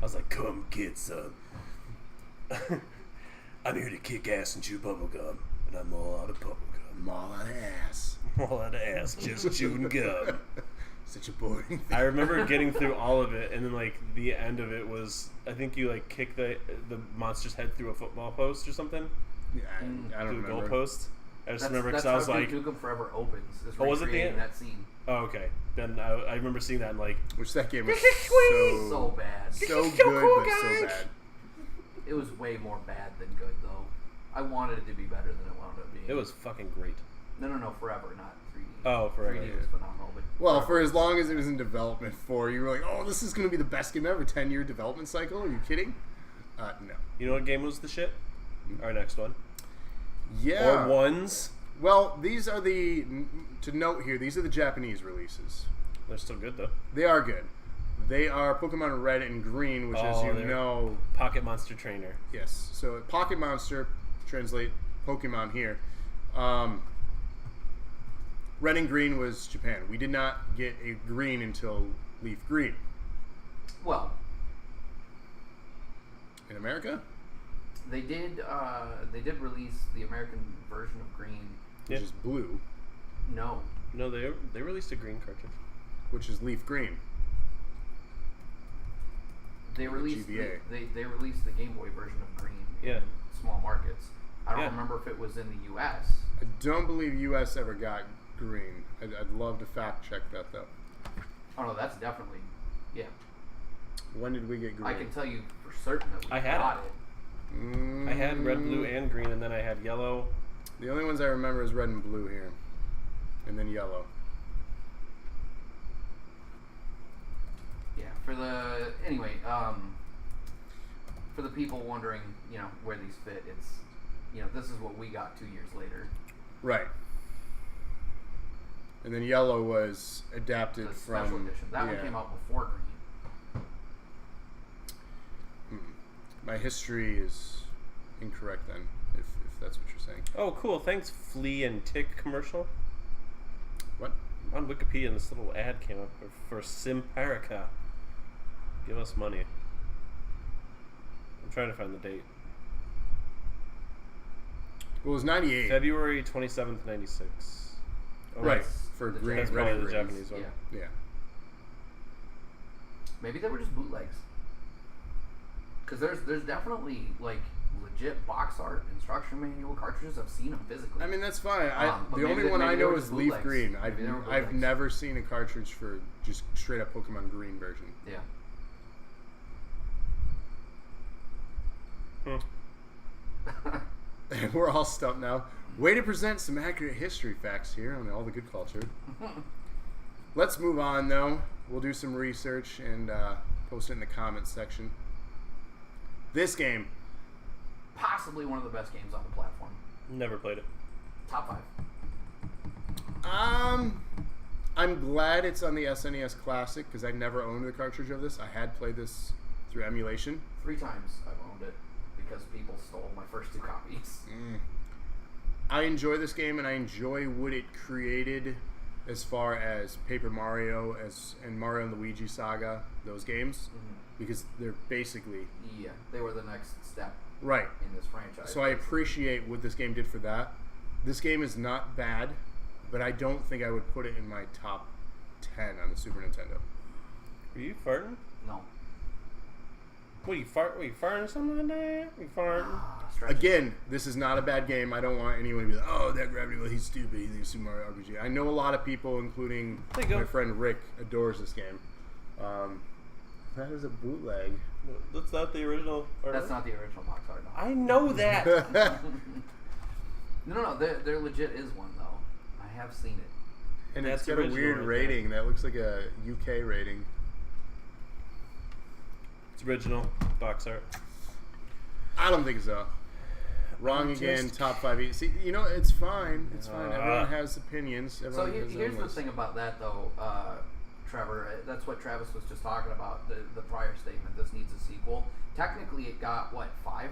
I was like, come get some. I'm here to kick ass and chew bubblegum, and I'm all out of bubblegum. I'm all out of ass. All out of ass, just chewing gum. Such a boring thing. I remember getting through all of it, and then like the end of it was, I think you like kick the monster's head through a football post or something, Yeah, I don't through a remember. goalpost. I just remember because that's I was how like, Duke Nukem Forever opens. Is Oh, was it the recreating end? that scene? oh okay. Then I remember seeing that and like, Which that game was So bad. so good, but so bad. It was way more bad than good, though. I wanted it to be better than it wound up being. it was fucking great. No, Forever, not 3D. Oh, Forever, 3D yeah. was phenomenal. But Well, Forever for as was- long as it was in development for, you were like, oh, this is going to be the best game ever. 10-year development cycle? Are you kidding? No. You know what game was the shit? Our next one. Yeah. Or ones. Well, these are to note here, these are the Japanese releases. They're still good though. They are good. They are Pokemon Red and Green, which, as you they're know, Pocket Monster Trainer. yes. So Pocket Monster, translate Pokemon here. Red and Green was Japan. We did not get a green until Leaf Green. Well, In America, they did release the American version of Green. which Yeah. is blue, No. No, they released a green cartridge. which is Leaf Green. They released GBA. they released the Game Boy version of Green Yeah. in small markets. I don't Yeah. remember if it was in the U.S. I don't believe U.S. ever got green. I'd love to fact check that, though. Oh no, that's definitely When did we get green? I can tell you for certain that we I had got it. it. I had red, blue, and green, and then I had yellow. The only ones I remember is red and blue here, and then yellow. Yeah. For the people wondering, where these fit, it's this is what we got 2 years later. Right. And then yellow was adapted The from special edition. That one came out before Green. My history is incorrect then, if that's what you're saying. Oh, cool. Thanks, Flea and Tick commercial. What? On Wikipedia, this little ad came up for Simparica. Give us money. I'm trying to find the date. Well, it was 98. February 27th, 96. Oh, Right. wait. For The green, That's red, probably and the green. Japanese one. Yeah. Yeah. Maybe they were just bootlegs. Because there's definitely legit box art, instruction manual cartridges. I've seen them physically. I mean, that's fine. But The maybe only they- one maybe I they know were is just Leaf bootlegs. Green. Maybe they were I've bootlegs. never seen a cartridge for just straight up Pokemon Green version. Yeah. We're all stumped now. Way to present some accurate history facts here on All the Good Culture. Let's move on, though. We'll do some research and post it in the comments section. This game, Possibly one of the best games on the platform. Never played it. Top 5. I'm glad it's on the SNES Classic because I never owned the cartridge of this. I had played this through emulation. 3 times I've owned it because people stole my first 2 copies. I enjoy this game and I enjoy what it created as far as Paper Mario and Mario and Luigi Saga, those games, because they're basically Yeah, they were the next step right. in this franchise. So I appreciate what this game did for that. This game is not bad, but I don't think I would put it in my top 10 on the Super Nintendo. Were you farting? No. What, you farting something today? You farting? Stretch. Again, this is not a bad game. I don't want anyone to be like, oh, that Gravity, well, he's stupid. He thinks Super Mario RPG. I know a lot of people, including There you go. my friend Rick, adores this game. That is a bootleg. That's not the original. That's not the original box art. No. I know that. No. There legit is one though. I have seen it. And That's it's got a original weird right rating. That looks like a UK rating. It's original box art. I don't think so. Wrong I'm again. just- Top 5. See, it's fine. It's fine. Everyone has opinions. So Everyone has here's their the thing about that though, Trevor. That's what Travis was just talking about. The prior statement. This needs a sequel. Technically, it got what 5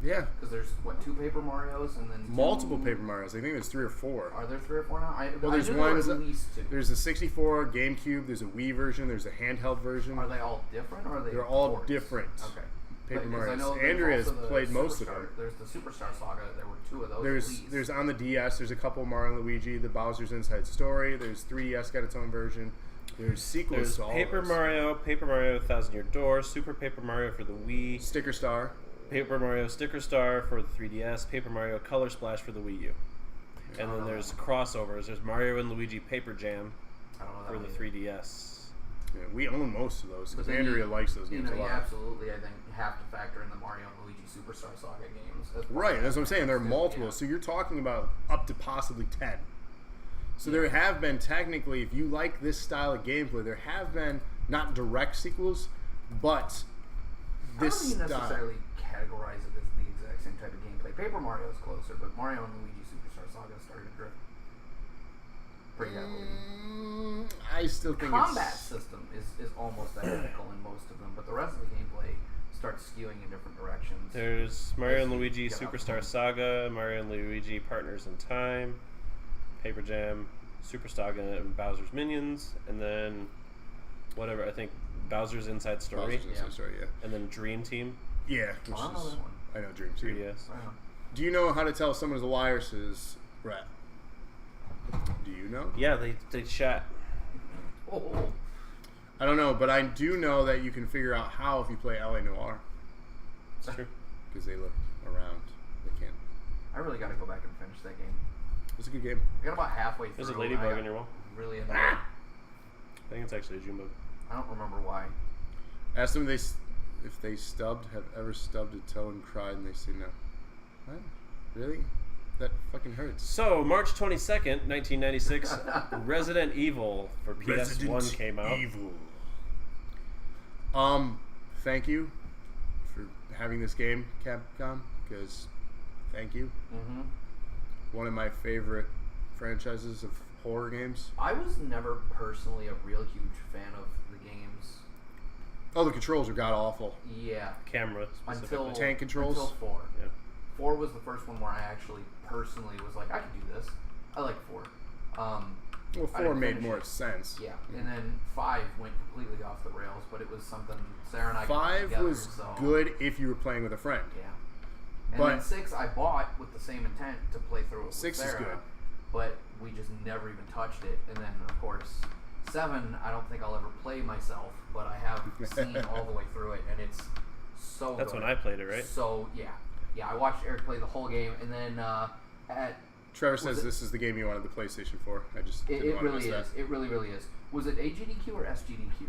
Yeah. Because there's, what, 2 Paper Marios and then Multiple 2... Paper Marios. I think there's 3 or 4. Are there 3 or 4 now? Well, I there's knew there ones. were at least 2. There's a 64, GameCube. There's a Wii version. There's a handheld version. Are they all different, or are they They're all ports? different. Okay. Paper But- 'cause I know Marios. there's Andrea's also the played most of Superstar- them. There's the Superstar Saga. There were 2 of those at least. There's on the DS. There's a couple Mario and Luigi. The Bowser's Inside Story. There's 3DS got its own version. There's sequels There's to all Paper those. Mario, Thousand Year Door, Super Paper Mario for the Wii, Sticker Star. Paper Mario Sticker Star for the 3DS, Paper Mario Color Splash for the Wii U. And then there's crossovers. There's Mario and Luigi Paper Jam I don't know for that the one 3DS. Yeah, we own most of those But because then Andrea you- likes those games you a lot. absolutely, I think, have to factor in the Mario and Luigi Superstar Saga games. as part Right, of that's what I'm that saying. There are too, multiple. yeah. So you're talking about up to possibly 10. So there have been, technically, if you like this style of gameplay, there have been not direct sequels, but this I don't even style. necessarily categorize it as the exact same type of gameplay. Paper Mario is closer, but Mario and Luigi Superstar Saga started to drift pretty heavily. I still think Combat it's... system is almost identical in most of them, but the rest of the gameplay starts skewing in different directions. There's Mario and As you Luigi get up Superstar more. Saga, Mario and Luigi Partners in Time, Paper Jam, Super Saga and Bowser's Minions, and then whatever, I think Bowser's Inside Story, Bowser's Inside Story, yeah. and then Dream Team, Yeah, which I don't know is... that one. I know Dream Team. 3DS. I don't know. Do you know how to tell someone's a liar, says Brett? Do you know? Yeah, they chat. Oh, I don't know, but I do know that you can figure out how if you play LA Noire. It's true. Because they look around. They can't. I really got to go back and finish that game. It's a good game. I got about halfway through. There's a and ladybug I got in your wall. Really annoyed. I think it's actually a June bug. I don't remember why. Ask them if they have ever stubbed a toe and cried, and they say no. What? Really? That fucking hurts. So, March 22nd, 1996, Resident Evil for PS1 Resident came out. Evil. Thank you for having this game, Capcom, because thank you. Mm-hmm. One of my favorite franchises of horror games. I was never personally a real huge fan of the games. Oh, the controls are god awful. Yeah. Camera, specifically. Until Tank controls? Until 4. Yeah. 4 was the first one where I actually personally was like, I could do this. I like 4. Well, I 4 didn't made finish more it. sense. Yeah, and then 5 went completely off the rails, but it was something Sarah and I got 5 together, was so, good if you were playing with a friend. Yeah. And But- then 6 I bought with the same intent to play through it with 6 is Sarah, good. but we just never even touched it. And then, of course, 7 I don't think I'll ever play myself, but I have seen all the way through it, and it's so That's good. when I played it, right? So, yeah. Yeah, I watched Eric play the whole game, and then at... Trevor Was says it- this is the game you wanted the PlayStation for. I just It, didn't it want to really miss is. that. It really, really is. Was it AGDQ or SGDQ?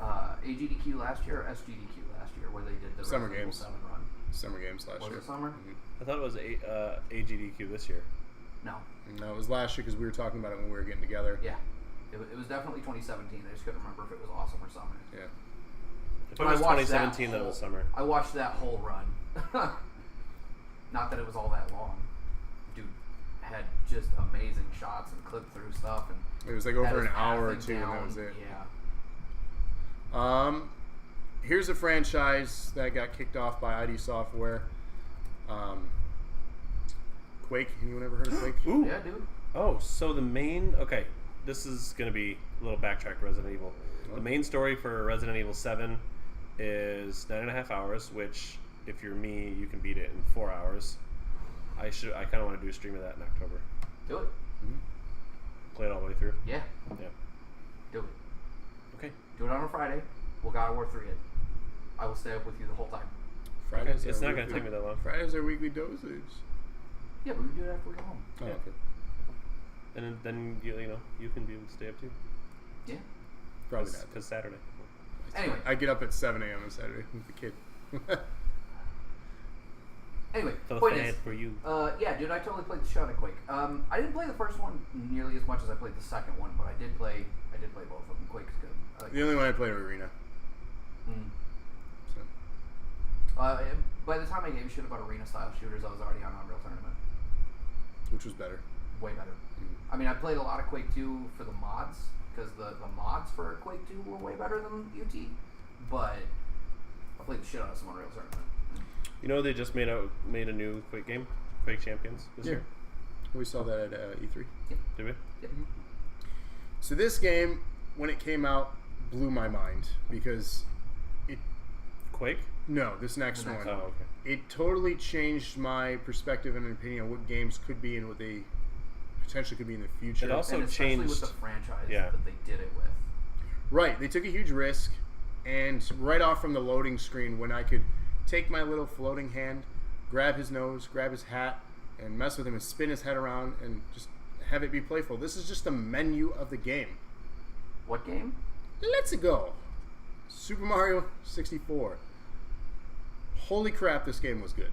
AGDQ last year or SGDQ last year, where they did the Summer Resident Evil Games. 7 run? Summer games last Was year. it summer? I thought it was AGDQ this year. No. No, it was last year because we were talking about it when we were getting together. Yeah. It was definitely 2017. I just couldn't remember if it was awesome or summer. Yeah. If it But I was watched 2017, that then it was whole- summer. I watched that whole run. Not that it was all that long. Dude had just amazing shots and clipped through stuff, and It was like had over his an hour or pathing two, and that down. was it. Yeah. Here's a franchise that got kicked off by ID Software. Quake. Anyone ever heard of Quake? Ooh. Yeah, dude. Oh, so the main... Okay, this is going to be a little backtrack to Resident Evil. The main story for Resident Evil 7 is 9.5 hours, which, if you're me, you can beat it in 4 hours. I kind of want to do a stream of that in October. Do it. Play it all the way through. Yeah. Yeah. Do it. Okay. Do it on a Friday. We'll God of War 3 it. I will stay up with you the whole time. Fridays It's are not going to weekly- take me that long. Fridays are weekly dosage. Yeah, but we can do it after we go home. Oh, Yeah. okay. And then you can be able to stay up too. Yeah. Probably not. Because Saturday. Anyway. I get up at 7 a.m. on Saturday with the kid. Anyway, So point bad is, for you. yeah, dude, I totally played the shit out of Quake. I didn't play the first one nearly as much as I played the second one, but I did play both of them. Quake's good. I like The only one I played was Arena. Mm. So. By the time I gave a shit about arena style shooters, I was already on Unreal Tournament. Which was better. Way better. Mm. I mean, I played a lot of Quake 2 for the mods, because the mods for Quake 2 were way better than UT, but I played the shit out of some Unreal Tournament. You know they just made a new Quake game, Quake Champions this Yeah. year. We saw that at E3. Did we? So this game, when it came out, blew my mind because Quake? no, this next The next one. Oh, okay. It totally changed my perspective and opinion on what games could be and what they potentially could be in the future. It also and especially with changed. the franchise Yeah. that they did it with. Right, they took a huge risk, and right off from the loading screen, when I could take my little floating hand, grab his nose, grab his hat, and mess with him and spin his head around and just have it be playful. This is just the menu of the game. What game? Let's go. Super Mario 64. Holy crap, this game was good.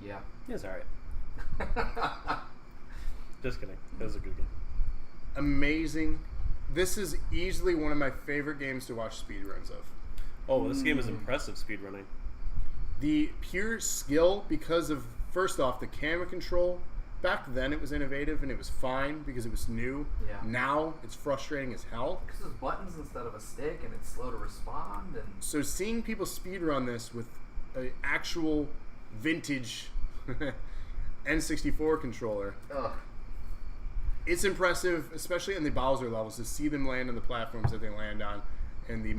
Yeah. It's alright. Just kidding. It was a good game. Amazing. This is easily one of my favorite games to watch speedruns of. Oh, this game is impressive speedrunning. The pure skill, because of, first off, the camera control. Back then it was innovative and it was fine because it was new. Yeah. Now it's frustrating as hell. Because it's buttons instead of a stick, and it's slow to respond, and So seeing people speedrun this with an actual vintage N64 controller, ugh. it's impressive, especially in the Bowser levels, to see them land on the platforms that they land on and the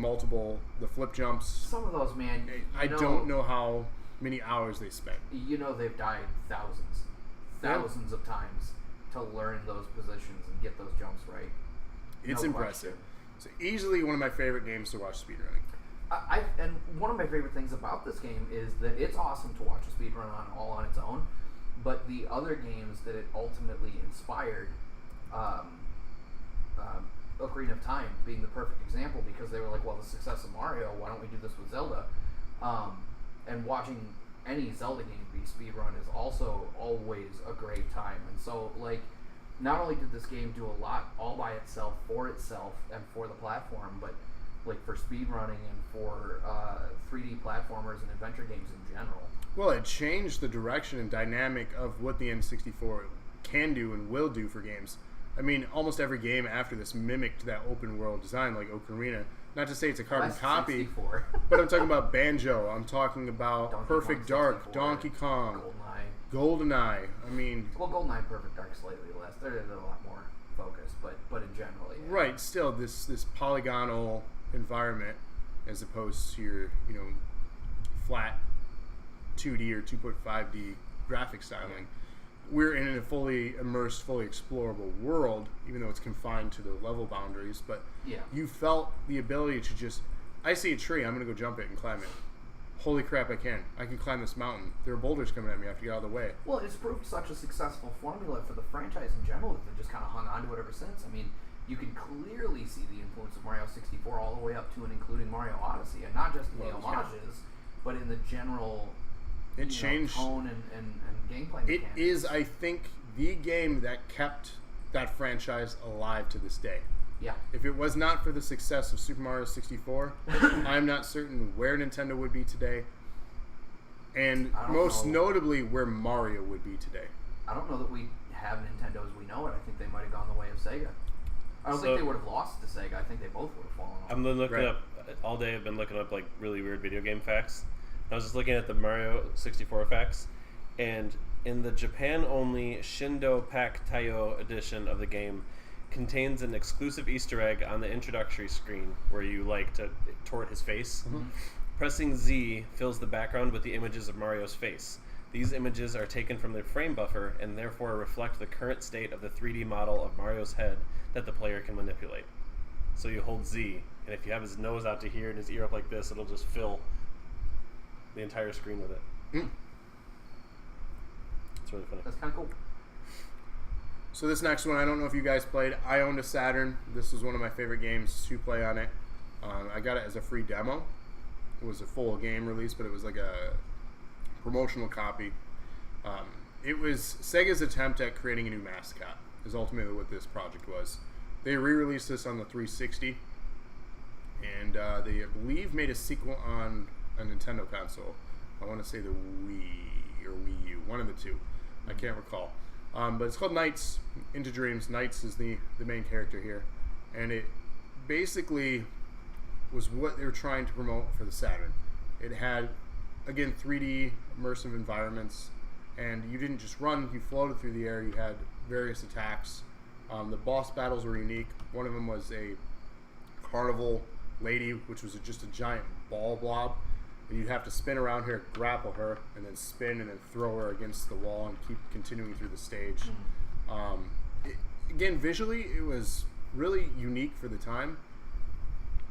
flip jumps. Some of those, man. I don't know how many hours they spent. You know they've died thousands of times to learn those positions and get those jumps right. It's No impressive. question. So easily one of my favorite games to watch speedrunning. And one of my favorite things about this game is that it's awesome to watch a speedrun all on its own, but the other games that it ultimately inspired, Ocarina of Time being the perfect example, because they were like, well, the success of Mario, why don't we do this with Zelda? And watching any Zelda game be speedrun is also always a great time. And so, like, not only did this game do a lot all by itself, and for the platform, but like for speedrunning and for 3D platformers and adventure games in general. Well, it changed the direction and dynamic of what the N64 can do and will do for games. I mean, almost every game after this mimicked that open world design, like Ocarina. Not to say it's a carbon That's copy, 64. but I'm talking about Banjo. I'm talking about Donkey Perfect Kong Dark, 64, Donkey Kong, GoldenEye. GoldenEye. I mean, Well, GoldenEye and Perfect Dark slightly less. They're a lot more focused, but in general, yeah. right, still this polygonal environment as opposed to your, flat 2D or 2.5D graphic styling. We're in a fully immersed, fully explorable world, even though it's confined to the level boundaries. But Yeah. you felt the ability to just, I see a tree, I'm going to go jump it and climb it. Holy crap, I can climb this mountain. There are boulders coming at me, I have to get out of the way. Well, it's proved such a successful formula for the franchise in general that they've just kind of hung on to it ever since. I mean, you can clearly see the influence of Mario 64 all the way up to and including Mario Odyssey, and not just in the Well, homages, but in the general It changed. tone and gameplay It mechanics. is, I think, the game that kept that franchise alive to this day. Yeah. If it was not for the success of Super Mario 64, I'm not certain where Nintendo would be today, and I don't most know. notably where Mario would be today. I don't know that we have Nintendo as we know it. I think they might have gone the way of Sega. I don't So- think they would have lost to Sega. I think they both would have fallen off. I'm looking Right. up all day. I've been looking up like really weird video game facts. I was just looking at the Mario 64 facts, and in the Japan-only Shindo Pack Taiyo edition of the game, contains an exclusive Easter egg on the introductory screen where you like to tort his face. Pressing Z fills the background with the images of Mario's face. These images are taken from the frame buffer and therefore reflect the current state of the 3D model of Mario's head that the player can manipulate. So you hold Z, and if you have his nose out to here and his ear up like this, it'll just fill the entire screen with it. It's really funny. That's kind of cool. So this next one, I don't know if you guys played. I owned a Saturn. This was one of my favorite games to play on it. I got it as a free demo. It was a full game release, but it was like a promotional copy. It was Sega's attempt at creating a new mascot, is ultimately what this project was. They re-released this on the 360, and they, I believe, made a sequel on a Nintendo console. I want to say the Wii or Wii U, one of the two. I can't recall. But it's called Nights Into Dreams. Nights is the main character here. And it basically was what they were trying to promote for the Saturn. It had again, 3D immersive environments, and you didn't just run, you floated through the air, you had various attacks. The boss battles were unique. One of them was a carnival lady, which was just a giant ball blob, and you'd have to spin around here, grapple her, and then spin and then throw her against the wall and keep continuing through the stage. Again, visually, it was really unique for the time,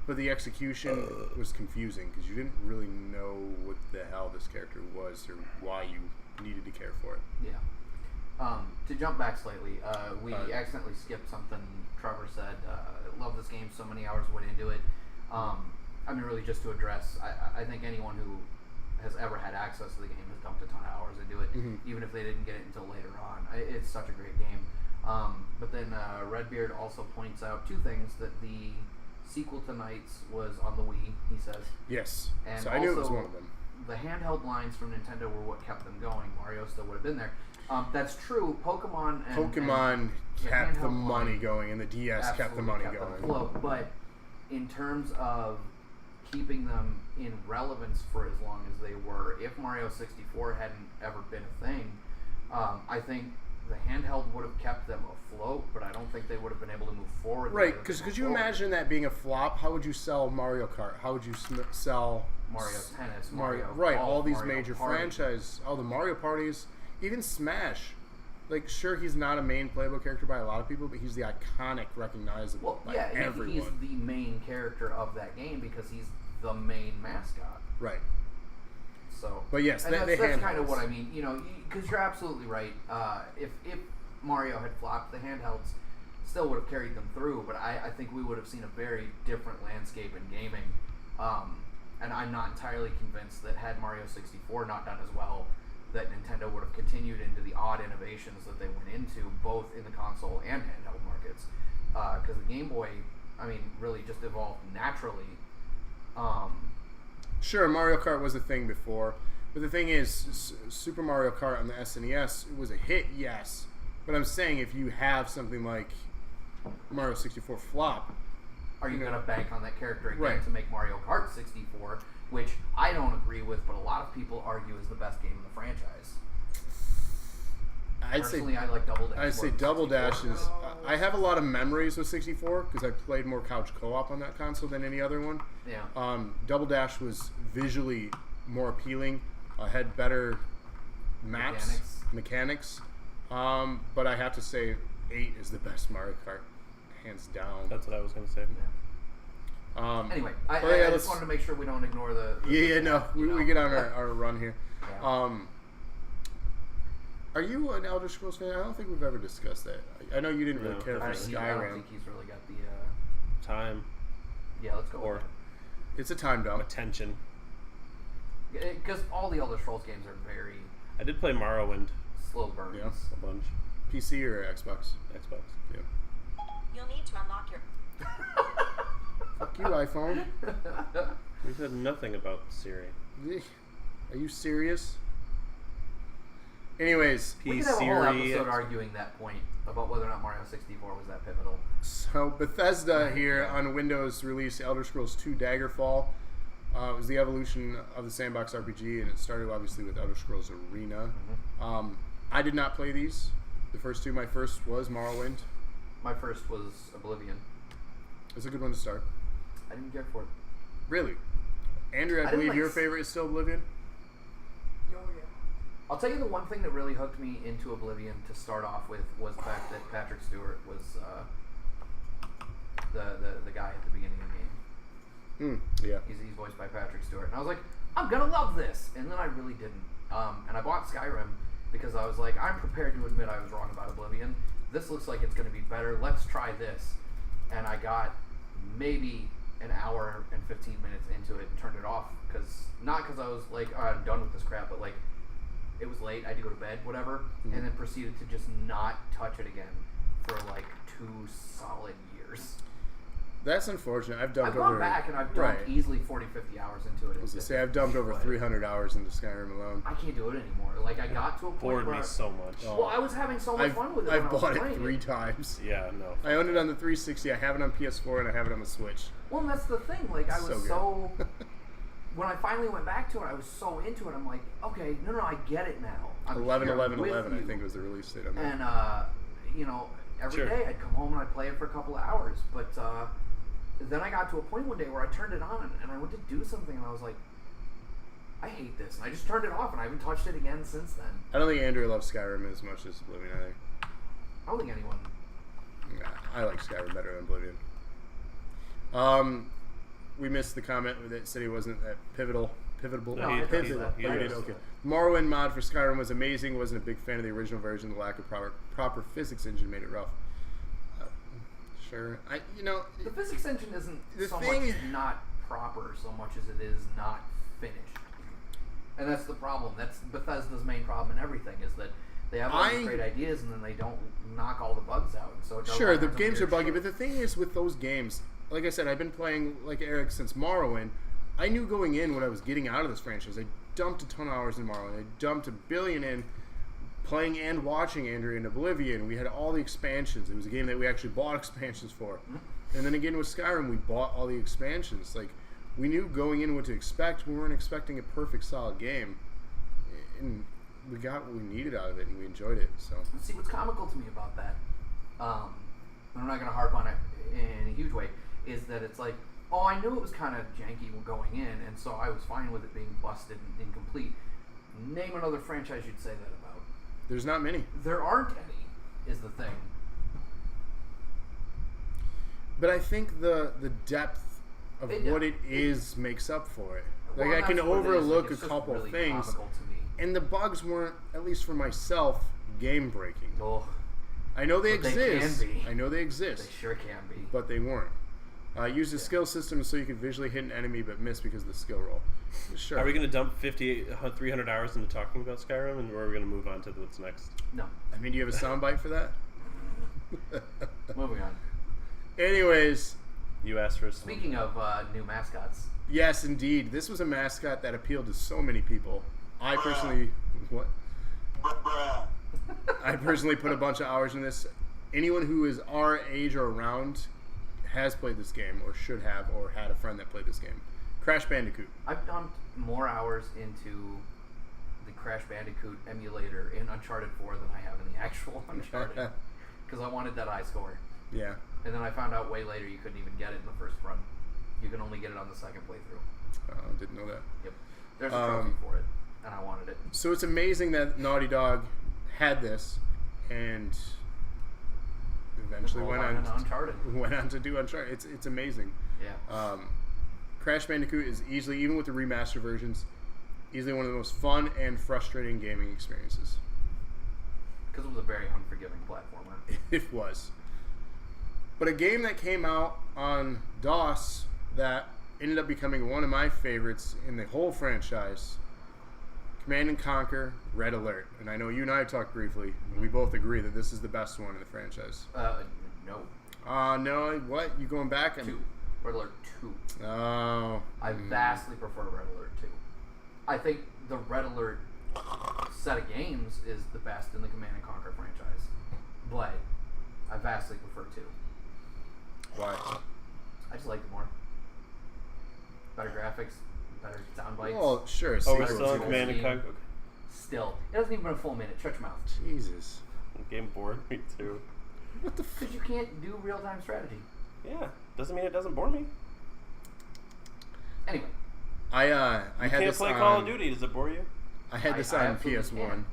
but the execution was confusing because you didn't really know what the hell this character was or why you needed to care for it. Yeah. To jump back slightly, we accidentally skipped something Trevor said. Love this game, so many hours went into it. I mean, really, just to address, I think anyone who has ever had access to the game has dumped a ton of hours into it, even if they didn't get it until later on. It's such a great game. But then Redbeard also points out two things: that the sequel to Knights was on the Wii, he says. Yes. And so I knew it was one of them. The handheld lines from Nintendo were what kept them going. Mario still would have been there. That's true. Pokemon kept the money line going, and the DS kept the money kept them going. afloat. But in terms of keeping them in relevance for as long as they were, if Mario 64 hadn't ever been a thing, I think the handheld would have kept them afloat, but I don't think they would have been able to move forward. Right, because could you imagine that being a flop? How would you sell Mario Kart? How would you sell Mario Tennis, Mario right, Golf, all these Mario major Party. franchises, all the Mario parties, even Smash. Like, sure, he's not a main playable character by a lot of people, but he's the iconic, recognizable by everyone. He's the main character of that game because he's the main mascot. Right. So, but yes, and that's kind of what I mean. You know, because you're absolutely right. If Mario had flopped, the handhelds still would have carried them through. But I think we would have seen a very different landscape in gaming. And I'm not entirely convinced that had Mario 64 not done as well, that Nintendo would have continued into the odd innovations that they went into, both in the console and handheld markets. Because the Game Boy, I mean, really just evolved naturally. Sure, Mario Kart was a thing before, but the thing is, Super Mario Kart on the SNES was a hit, yes. But I'm saying if you have something like Mario 64 flop, are you going to bank on that character again Right. to make Mario Kart 64, which I don't agree with, but a lot of people argue is the best game in the franchise. Personally, I like Double Dash. I'd say more than Double 64. Dash is. I have a lot of memories with 64 because I played more couch co-op on that console than any other one. Yeah. Double Dash was visually more appealing, had better maps, mechanics. But I have to say, 8 is the best Mario Kart, hands down. That's what I was going to say. Anyway, yeah, I just wanted to make sure we don't ignore the we get on our run here. Yeah. Are you an Elder Scrolls fan? I don't think we've ever discussed that. I know you didn't really care for I don't Skyrim. think he's really got the. Time Yeah, let's go. or It's a time dump. attention. Because all the Elder Scrolls games are very I did play Morrowind slow burns. Yeah. a bunch. PC or Xbox? Xbox. Yeah. You'll need to unlock your. Fuck you, iPhone. We said nothing about Siri. Are you serious? Anyways, We could have a whole episode arguing that point about whether or not Mario 64 was that pivotal. so Bethesda here on Windows released Elder Scrolls 2 Daggerfall. It was the evolution of the sandbox RPG, and it started obviously with Elder Scrolls Arena. I did not play these. The first two, my first was Morrowind. My first was Oblivion. It's a good one to start. I didn't care for it. Really? Andrew, I I didn't believe like your favorite is still Oblivion? Oh yeah. I'll tell you the one thing that really hooked me into Oblivion to start off with was the fact that Patrick Stewart was the guy at the beginning of the game. Yeah. He's voiced by Patrick Stewart. And I was like, I'm going to love this. And then I really didn't. And I bought Skyrim because I was like, I'm prepared to admit I was wrong about Oblivion. This looks like it's going to be better. Let's try this. And I got maybe an hour and 15 minutes into it and turned it off. Not because I was like, oh, I'm done with this crap, but like, it was late. I had to go to bed, whatever. And then proceeded to just not touch it again for like 2 solid years. That's unfortunate. I've I've gone back and I've dumped easily 40, 50 hours into it. I was going to say, I've dumped over 300 hours into Skyrim alone. I can't do it anymore. Like, I got to a point Bored where... me so much. Oh. Well, I was having so much fun with it when I've I was bought it playing 3 times. Yeah, no. I own it on the 360. I have it on PS4 and I have it on the Switch. Well, and that's the thing. Like, I was So good. so... when I finally went back to it, I was so into it. I'm like, okay, no, I get it now. I'm 11, here, I'm 11, with 11, I you. think was the release date on that. And every Sure. day I'd come home and I'd play it for a couple of hours. But then I got to a point one day where I turned it on and I went to do something and I was like, I hate this, and I just turned it off and I haven't touched it again since then. I don't think Andrew loves Skyrim as much as Oblivion either. I don't think anyone. Nah, I like Skyrim better than Oblivion. We missed the comment that said he wasn't that pivotal. No, he- Pivotal. he Oh, you is. did? Okay. Morrowind mod for Skyrim was amazing. Wasn't a big fan of the original version. The lack of proper physics engine made it rough. Sure. The physics engine isn't The so thing- much not proper so much as it is not finished. And that's the problem. That's Bethesda's main problem in everything is that they have all these great ideas and then they don't knock all the bugs out. And so it does Sure, all the kinds of games are weird buggy, shit. but the thing is with those games, like I said, I've been playing like Eric since Morrowind. I knew going in what I was getting out of this franchise. I dumped a ton of hours in Morrowind. I dumped $1 billion in playing and watching Andrew in Oblivion. We had all the expansions. It was a game that we actually bought expansions for. And then again with Skyrim, we bought all the expansions. Like, we knew going in what to expect. We weren't expecting a perfect, solid game. And we got what we needed out of it, and we enjoyed it. So See, what's comical to me about that, and I'm not going to harp on it in a huge way, is that it's like, oh, I knew it was kind of janky going in, and so I was fine with it being busted and incomplete. Name another franchise you'd say that about. there's not many. There aren't any, is the thing. But I think the depth of It- what it is makes up for it. Well, Like, I can that's what it is. Like, overlook it's a just couple really things, comical to me. and the bugs weren't, at least for myself, game breaking. Oh, I know they But they exist. can be. I know they they exist, sure can be. but they weren't. Use the skill system so you could visually hit an enemy but miss because of the skill roll. Sure. Are we going to dump 300 hours into talking about Skyrim, and or are we going to move on to what's next? No. I mean, do you have a soundbite for that? Moving on. Anyways, You asked for a Speaking of new mascots, yes, indeed, this was a mascot that appealed to so many people. I personally, what? Bruh. I personally put a bunch of hours in this. Anyone who is our age or around has played this game, or should have, or had a friend that played this game. Crash Bandicoot. I've dumped more hours into the Crash Bandicoot emulator in Uncharted 4 than I have in the actual Uncharted. Because I wanted that high score. Yeah. And then I found out way later you couldn't even get it in the first run. You can only get it on the second playthrough. Didn't know that. Yep. There's a trophy for it, and I wanted it. So it's amazing that Naughty Dog had this, and eventually Rolled went on on into Uncharted. went on to do Uncharted. It's amazing. Yeah. Crash Bandicoot is easily, even with the remaster versions, easily one of the most fun and frustrating gaming experiences. Because it was a very unforgiving platformer. It was. But a game that came out on DOS that ended up becoming one of my favorites in the whole franchise, Command and Conquer Red Alert. And I know you and I talked briefly, and we both agree that this is the best one in the franchise. No. No, what? You going back? 2. Red Alert 2. Oh. I vastly prefer Red Alert 2. I think the Red Alert set of games is the best in the Command and Conquer franchise. But I vastly prefer 2. Why? I just like it more. Better graphics, better sound bites. Well, sure. Oh, we're sequels. still in Command and Steam. Conquer. Still, it hasn't even been a full minute. Shut your mouth. Jesus. Game bored me too. What the Because you can't do real-time strategy. Yeah, doesn't mean it doesn't bore me. Anyway, I You had can't this play on, Call of Duty. Does it bore you? I had this I on absolutely PS1. can.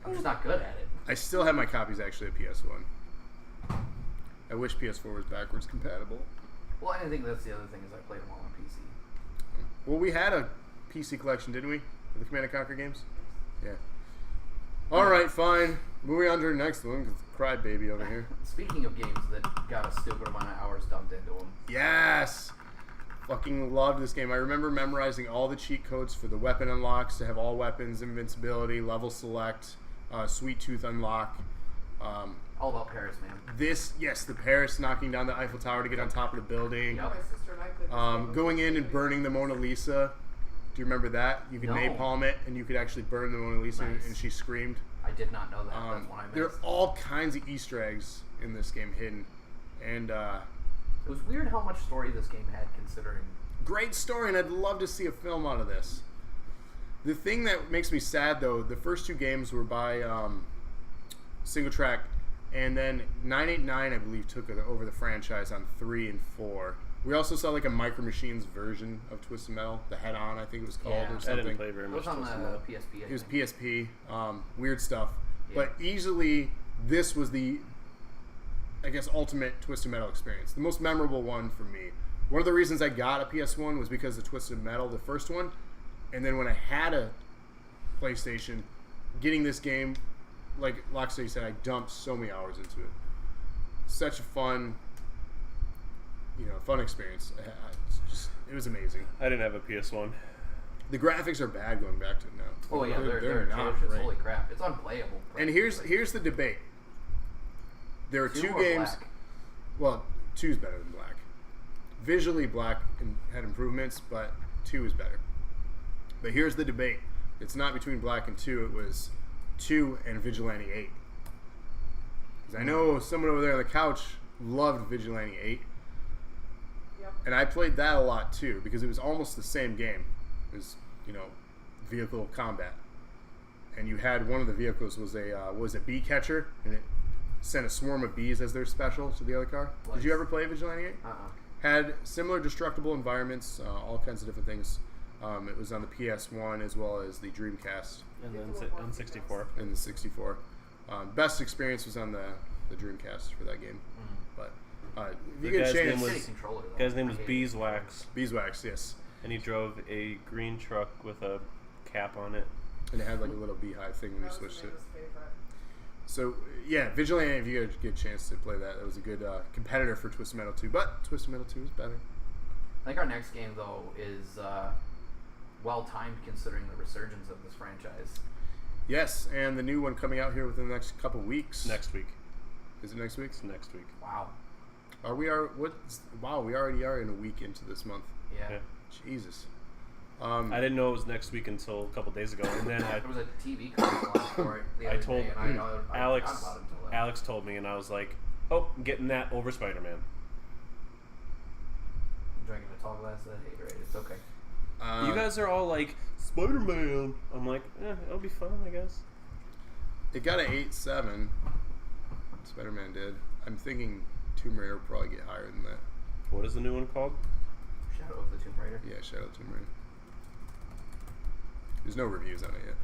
I'm just not good at it. I still have my copies actually of PS1. I wish PS4 was backwards compatible. Well, I think that's the other thing is I played them all on PC. Well, we had a PC collection, didn't we? Of the Command and Conquer games? Yeah. Alright, fine. Moving on to the next one, because crybaby over here. Speaking of games that got a stupid amount of hours dumped into them, Yes! Fucking loved this game. I remember memorizing all the cheat codes for the weapon unlocks to have all weapons, invincibility, level select, sweet tooth unlock. all about Paris, man. The Paris knocking down the Eiffel Tower to get on top of the building. Yep. My sister and I played this game. Going in and burning the Mona Lisa. Do you remember that? You could No. napalm it, and you could actually burn the Mona Lisa, Nice. and she screamed. I did not know that. That's one I There missed. are all kinds of Easter eggs in this game hidden, and It was weird how much story this game had, considering great story, and I'd love to see a film out of this. The thing that makes me sad, though, the first 2 games were by single track, and then 989, I believe, took it over the franchise on 3 and 4. We also saw like a Micro Machines version of Twisted Metal, the Head On, I think it was called, Yeah. or I something. didn't play very It much. was on Twisted the Metal. PSP. It was think. PSP, weird stuff. Yeah. But easily, this was the, I guess, ultimate Twisted Metal experience. The most memorable one for me. One of the reasons I got a PS1 was because of Twisted Metal, the first one. And then when I had a PlayStation, getting this game, like Locksteady said, I dumped so many hours into it. Such a fun, fun experience. It was amazing. I didn't have a PS1. The graphics are bad going back to it now. Oh yeah, they're not atrocious. great. Holy crap, it's unplayable. And here's the debate. There are 2 or games. Black? Well, 2's better than Black. Visually, Black had improvements, but 2 is better. But here's the debate. It's not between Black and 2. It was 2 and Vigilante 8. Because I know someone over there on the couch loved Vigilante 8. Yep. And I played that a lot too, because it was almost the same game. It was, vehicle combat. And you had one of the vehicles was a bee catcher, and it sent a swarm of bees as their special to the other car. Did you ever play Vigilante 8? Had similar destructible environments, all kinds of different things. It was on the PS1 as well as the Dreamcast And then on 64. and the 64. Best experience was on the Dreamcast for that game. But if you The get a guy's name chance, was- Shitty controller, though. Guy's name was I hate it. Beeswax, Beeswax, yes. and he drove a green truck with a cap on it. And it had like a little beehive thing when you That was switched it. Amanda's favorite. So yeah, Vigilante, if you get a chance to play that was a good competitor for Twisted Metal 2. But Twisted Metal 2 is better. I think our next game though is well timed considering the resurgence of this franchise. Yes, and the new one coming out here within the next couple weeks. Next week. Is it next week? It's next week. Wow. We already are in a week into this month. Yeah. Yeah. Jesus. I didn't know it was next week until a couple days ago, and then There was a TV commercial on for it the I other told day, and I Alex. forgot about it until then. Alex told me, and I was like, "Oh, I'm getting that over Spider-Man." I'm drinking a tall glass of Haterade. It's okay. You guys are all like Spider-Man. I'm like, it'll be fun, I guess. It got an 8.7. Spider-Man did. I'm thinking Tomb Raider will probably get higher than that. What is the new one called? Shadow of the Tomb Raider. Yeah, Shadow of the Tomb Raider. There's no reviews on it yet.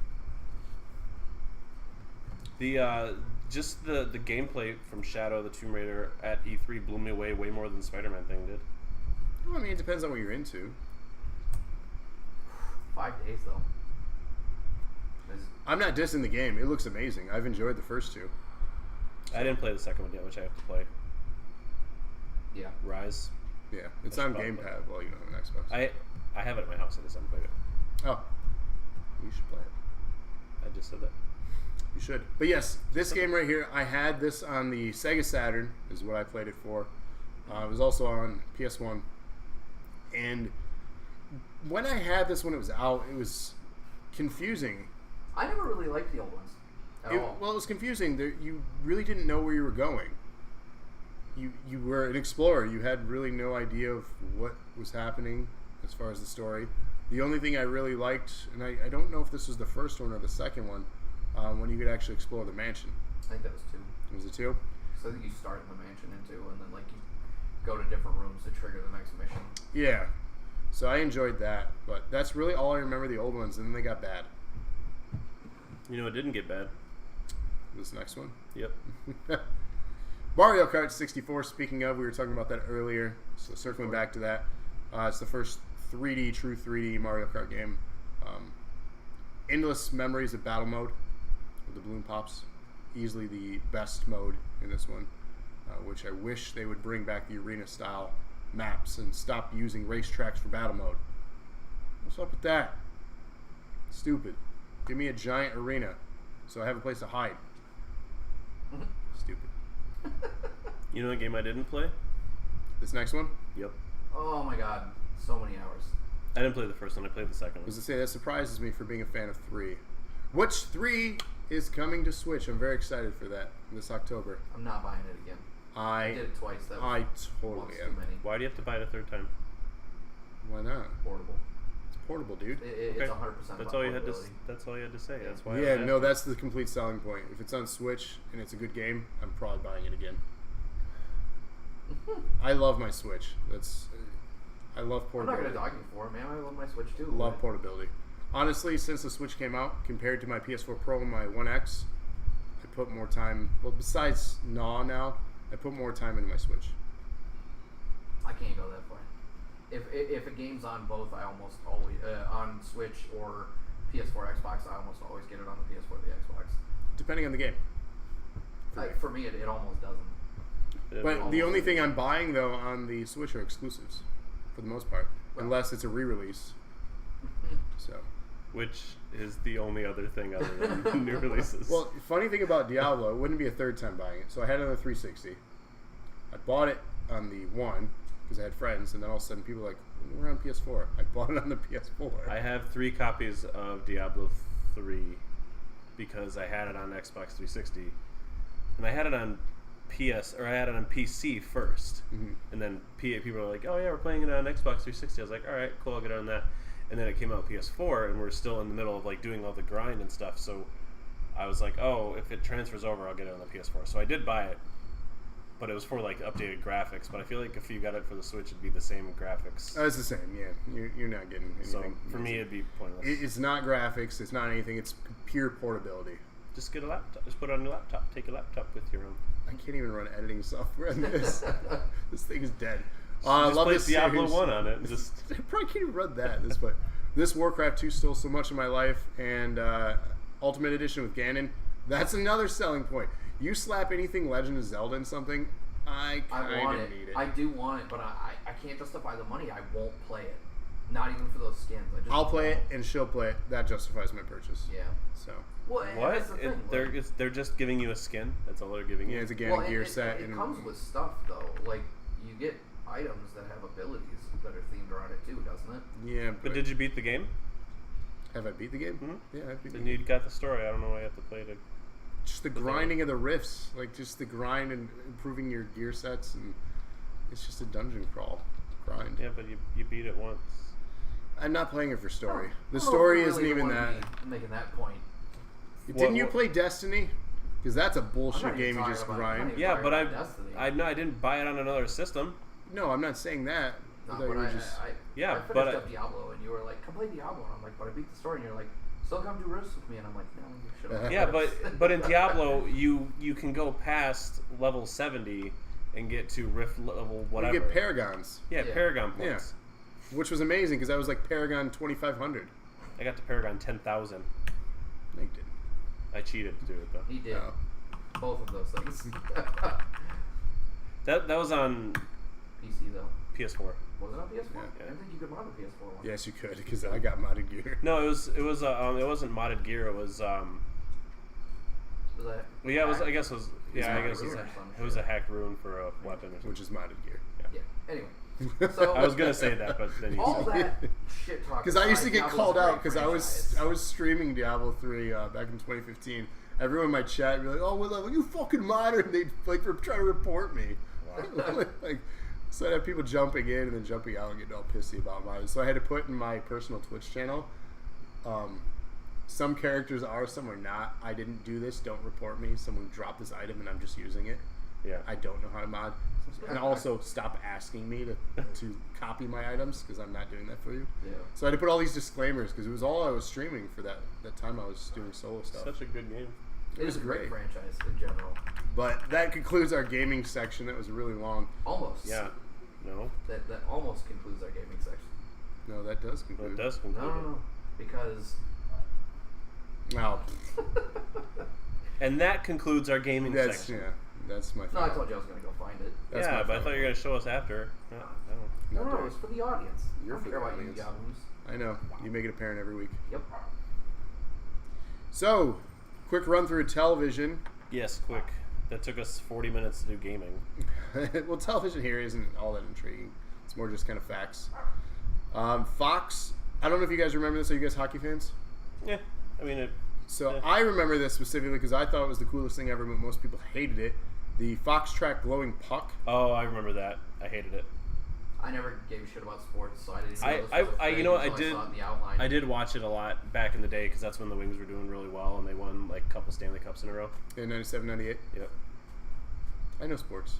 The just the gameplay from Shadow of the Tomb Raider at E3 blew me away way more than the Spider-Man thing did. Well, I mean, it depends on what you're into. 5 days though. There's- I'm not dissing the game. It looks amazing. I've enjoyed the first 2. I didn't play the second one yet, which I have to play. Yeah. Rise. Yeah, it's I should on probably Game play Pad. Well, you don't have an Xbox. I have it at my house. I just haven't played it. Oh, you should play it. I just said that. You should. But yes, this game right here, I had this on the Sega Saturn, is what I played it for. It was also on PS1. And when I had this when it was out, it was confusing. I never really liked the old ones at all. Well, it was confusing. You really didn't know where you were going. You were an explorer. You had really no idea of what was happening as far as the story. The only thing I really liked, and I don't know if this was the first one or the second one, when you could actually explore the mansion. I think that was 2. Was it 2? So I think you start in the mansion and then like you go to different rooms to trigger the next mission. Yeah. So I enjoyed that, but that's really all I remember the old ones, and then they got bad. You know, it didn't get bad. This next one. Yep. Mario Kart 64, speaking of, we were talking about that earlier, so circling back to that. It's the first true 3D Mario Kart game. Endless memories of battle mode with the balloon pops. Easily the best mode in this one, which I wish they would bring back the arena style maps and stop using racetracks for battle mode. What's up with that? Stupid. Give me a giant arena so I have a place to hide. Stupid. You know what game I didn't play? This next one? Yep. Oh my god, so many hours. I didn't play the first one. I played the second one. As I say, that surprises me for being a fan of 3. Which 3 is coming to Switch. I'm very excited for that this October. I'm not buying it again. I did it twice. That was I once totally too am. many. Why do you have to buy it a third time? Why not? Portable. It's portable, dude. It's 100%. That's all you had to. portability. That's all you had to say. That's why. Yeah, no, that's the complete selling point. If it's on Switch and it's a good game, I'm probably buying it again. I love my Switch. I love I'm not portability. gonna dog you for it, man. I love my Switch too. Love but- portability. Honestly, since the Switch came out, compared to my PS4 Pro and my One X, I put more time. Well, besides now, I put more time into my Switch. I can't go that far. If a game's on both, I almost always on Switch or PS4, Xbox. I almost always get it on the PS4, or the Xbox. Depending on the game. For me, it almost doesn't. But the only thing I'm buying though on the Switch are exclusives, for the most part, Well. unless it's a re-release. So. Which is the only other thing other than new releases. Well, funny thing about Diablo, it wouldn't be a third time buying it. So I had it on the 360. I bought it on the One because I had friends, and then all of a sudden people were like, we're on PS4. I bought it on the PS4. I have 3 copies of Diablo 3 because I had it on Xbox 360, and I had it on I had it on PC first, and then people were like, "Oh yeah, we're playing it on Xbox 360." I was like, "All right, cool, I'll get it on that." And then it came out PS4, and we're still in the middle of like doing all the grind and stuff. So I was like, "Oh, if it transfers over, I'll get it on the PS4." So I did buy it, but it was for like updated graphics. But I feel like if you got it for the Switch, it'd be the same graphics. It's the same, yeah. You're not getting anything. So for me, it'd be pointless. It's not graphics. It's not anything. It's pure portability. Just get a laptop. Just put it on your laptop. Take a laptop with you around. I can't even run editing software on this. This thing is dead. Just love play this Diablo series. 1 on it. And just I probably can't even run that. This Warcraft 2 stole so much of my life, and Ultimate Edition with Ganon, that's another selling point. You slap anything Legend of Zelda in something, I want kind it. of need it. I do want it, but I can't justify the money. I won't play it. Not even for those skins. I'll play it, and she'll play it. That justifies my purchase. Yeah. So, Well, and what? that's the thing, They're just giving you a skin. That's all they're giving you. yeah, it's a Ganon gear it, set. It and comes with stuff though. Like you get items that have abilities that are themed around it too, doesn't it? yeah, But did you beat the game? have I beat the game? Mhm. Yeah, I've beat the Then game. you got the story. I don't know why you have to play it. Just the grinding of the rifts, like just the grind and improving your gear sets, and it's just a dungeon crawl grind. Yeah, but you beat it once. I'm not playing it for story. The I don't know story if we isn't really even wanna that. be making that point. Didn't you what- play Destiny? Because that's a I'm bullshit not even game you talking just about- I'm grind. not even Yeah, talking but about Destiny. I didn't buy it on another system. No, I'm not saying that. No, I thought but you were just. Yeah, I finished but up Diablo, and you were like, "Come play Diablo," and I'm like, "But I beat the story," and you're like, "Still come do risks with me," and I'm like, "No, you shouldn't." Yeah, but in Diablo, you can go past level 70 and get to Rift level whatever. You get Paragons, yeah, Yeah. Paragon points. which was amazing because I was like Paragon 2500. I got to Paragon 10,000. No, you didn't. I cheated to do it though. He did No. both of those things. That was on PC though. PS4. Was it on PS4? Yeah. I didn't think you could mod the PS4 one. Yes, you could because I got modded gear. No, it wasn't modded gear. It was Was that? well, yeah, it was. I guess it was. It's Yeah, I not guess a it was. rune or some It was a shit. hacked rune for a weapon or something. Which is modded gear. Yeah. Anyway, so I was gonna say that, but then you all said that shit talk. Because I used to get Diablo's called a great out because I was streaming Diablo 3 back in 2015. Everyone in my chat would be like, "Oh, what level? You fucking modder!" And they'd like try to report me. Like, so I'd have people jumping in and then jumping out and getting all pissy about mine. So I had to put in my personal Twitch channel. Some characters are, some are not. I didn't do this. Don't report me. Someone dropped this item and I'm just using it. Yeah. I don't know how to mod. And also stop asking me to copy my items because I'm not doing that for you. Yeah. So I had to put all these disclaimers because it was all I was streaming for that time I was doing solo stuff. Such a good game. It is a great franchise in general. But that concludes our gaming section. That was really long. Almost. Yeah. No. That almost concludes our gaming section. No, that does Well, conclude. it does conclude. No. Because Wow. And that concludes our gaming That's section. that's my. no, I final. told you I was gonna go find it. That's Yeah, my but I thought final. you were gonna show us after. No. Not No, doing it's for the audience. You're I don't for care the about you, audience. Yahoos. I know. You make it apparent every week. Yep. So, quick run through television. Yes, quick. That took us 40 minutes to do gaming. Well, television here isn't all that intriguing. It's more just kind of facts. Fox. I don't know if you guys remember this. Are you guys hockey fans? Yeah. I mean, So Yeah. I remember this specifically because I thought it was the coolest thing ever, but most people hated it. The Fox Track glowing puck. oh, I remember that. I hated it. I never gave a shit about sports, so I didn't. Know I- this was I- a I- you thing know what, I until did- saw it in the outline. I did watch it a lot back in the day because that's when the Wings were doing really well and they won like a couple Stanley Cups in a row. In 97, 98. Yep. I know sports.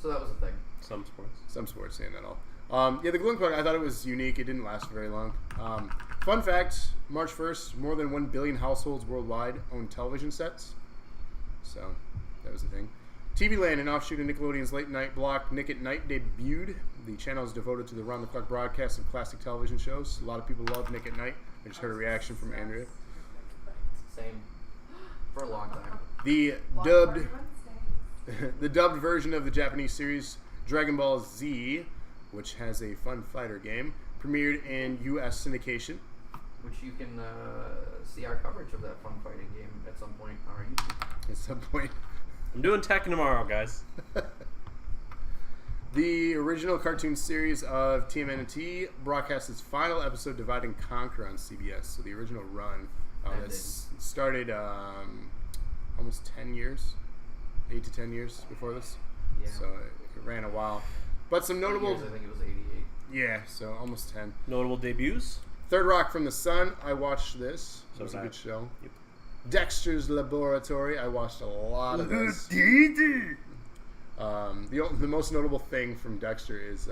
So that was a thing. Some sports. Some sports, saying that all. Yeah, the Gloom Puck, I thought it was unique. It didn't last very long. Fun fact, March 1st, more than 1 billion households worldwide own television sets. So, that was the thing. TV Land, an offshoot of Nickelodeon's late-night block Nick at Night, debuted. The channel is devoted to the round-the-clock broadcast of classic television shows. A lot of people love Nick at Night. I just heard a reaction from Andrea. Same. For a long time. The Block dubbed... Party Wednesdays. The dubbed version of the Japanese series Dragon Ball Z, which has a fun fighter game, premiered in U.S. syndication. Which you can see our coverage of that fun fighting game at some point on our YouTube. At some point. I'm doing Tekken tomorrow, guys. The original cartoon series of TMNT broadcast its final episode, Divide and Conquer, on CBS. So the original run started almost 10 years, 8 to 10 years before this. Yeah. So it ran a while. But some notable... Years, I think it was 88. Yeah, so almost 10. Notable debuts. Third Rock from the Sun, I watched this. So It was a did I. good show. Yep. Dexter's Laboratory, I watched a lot of this. The most notable thing from Dexter is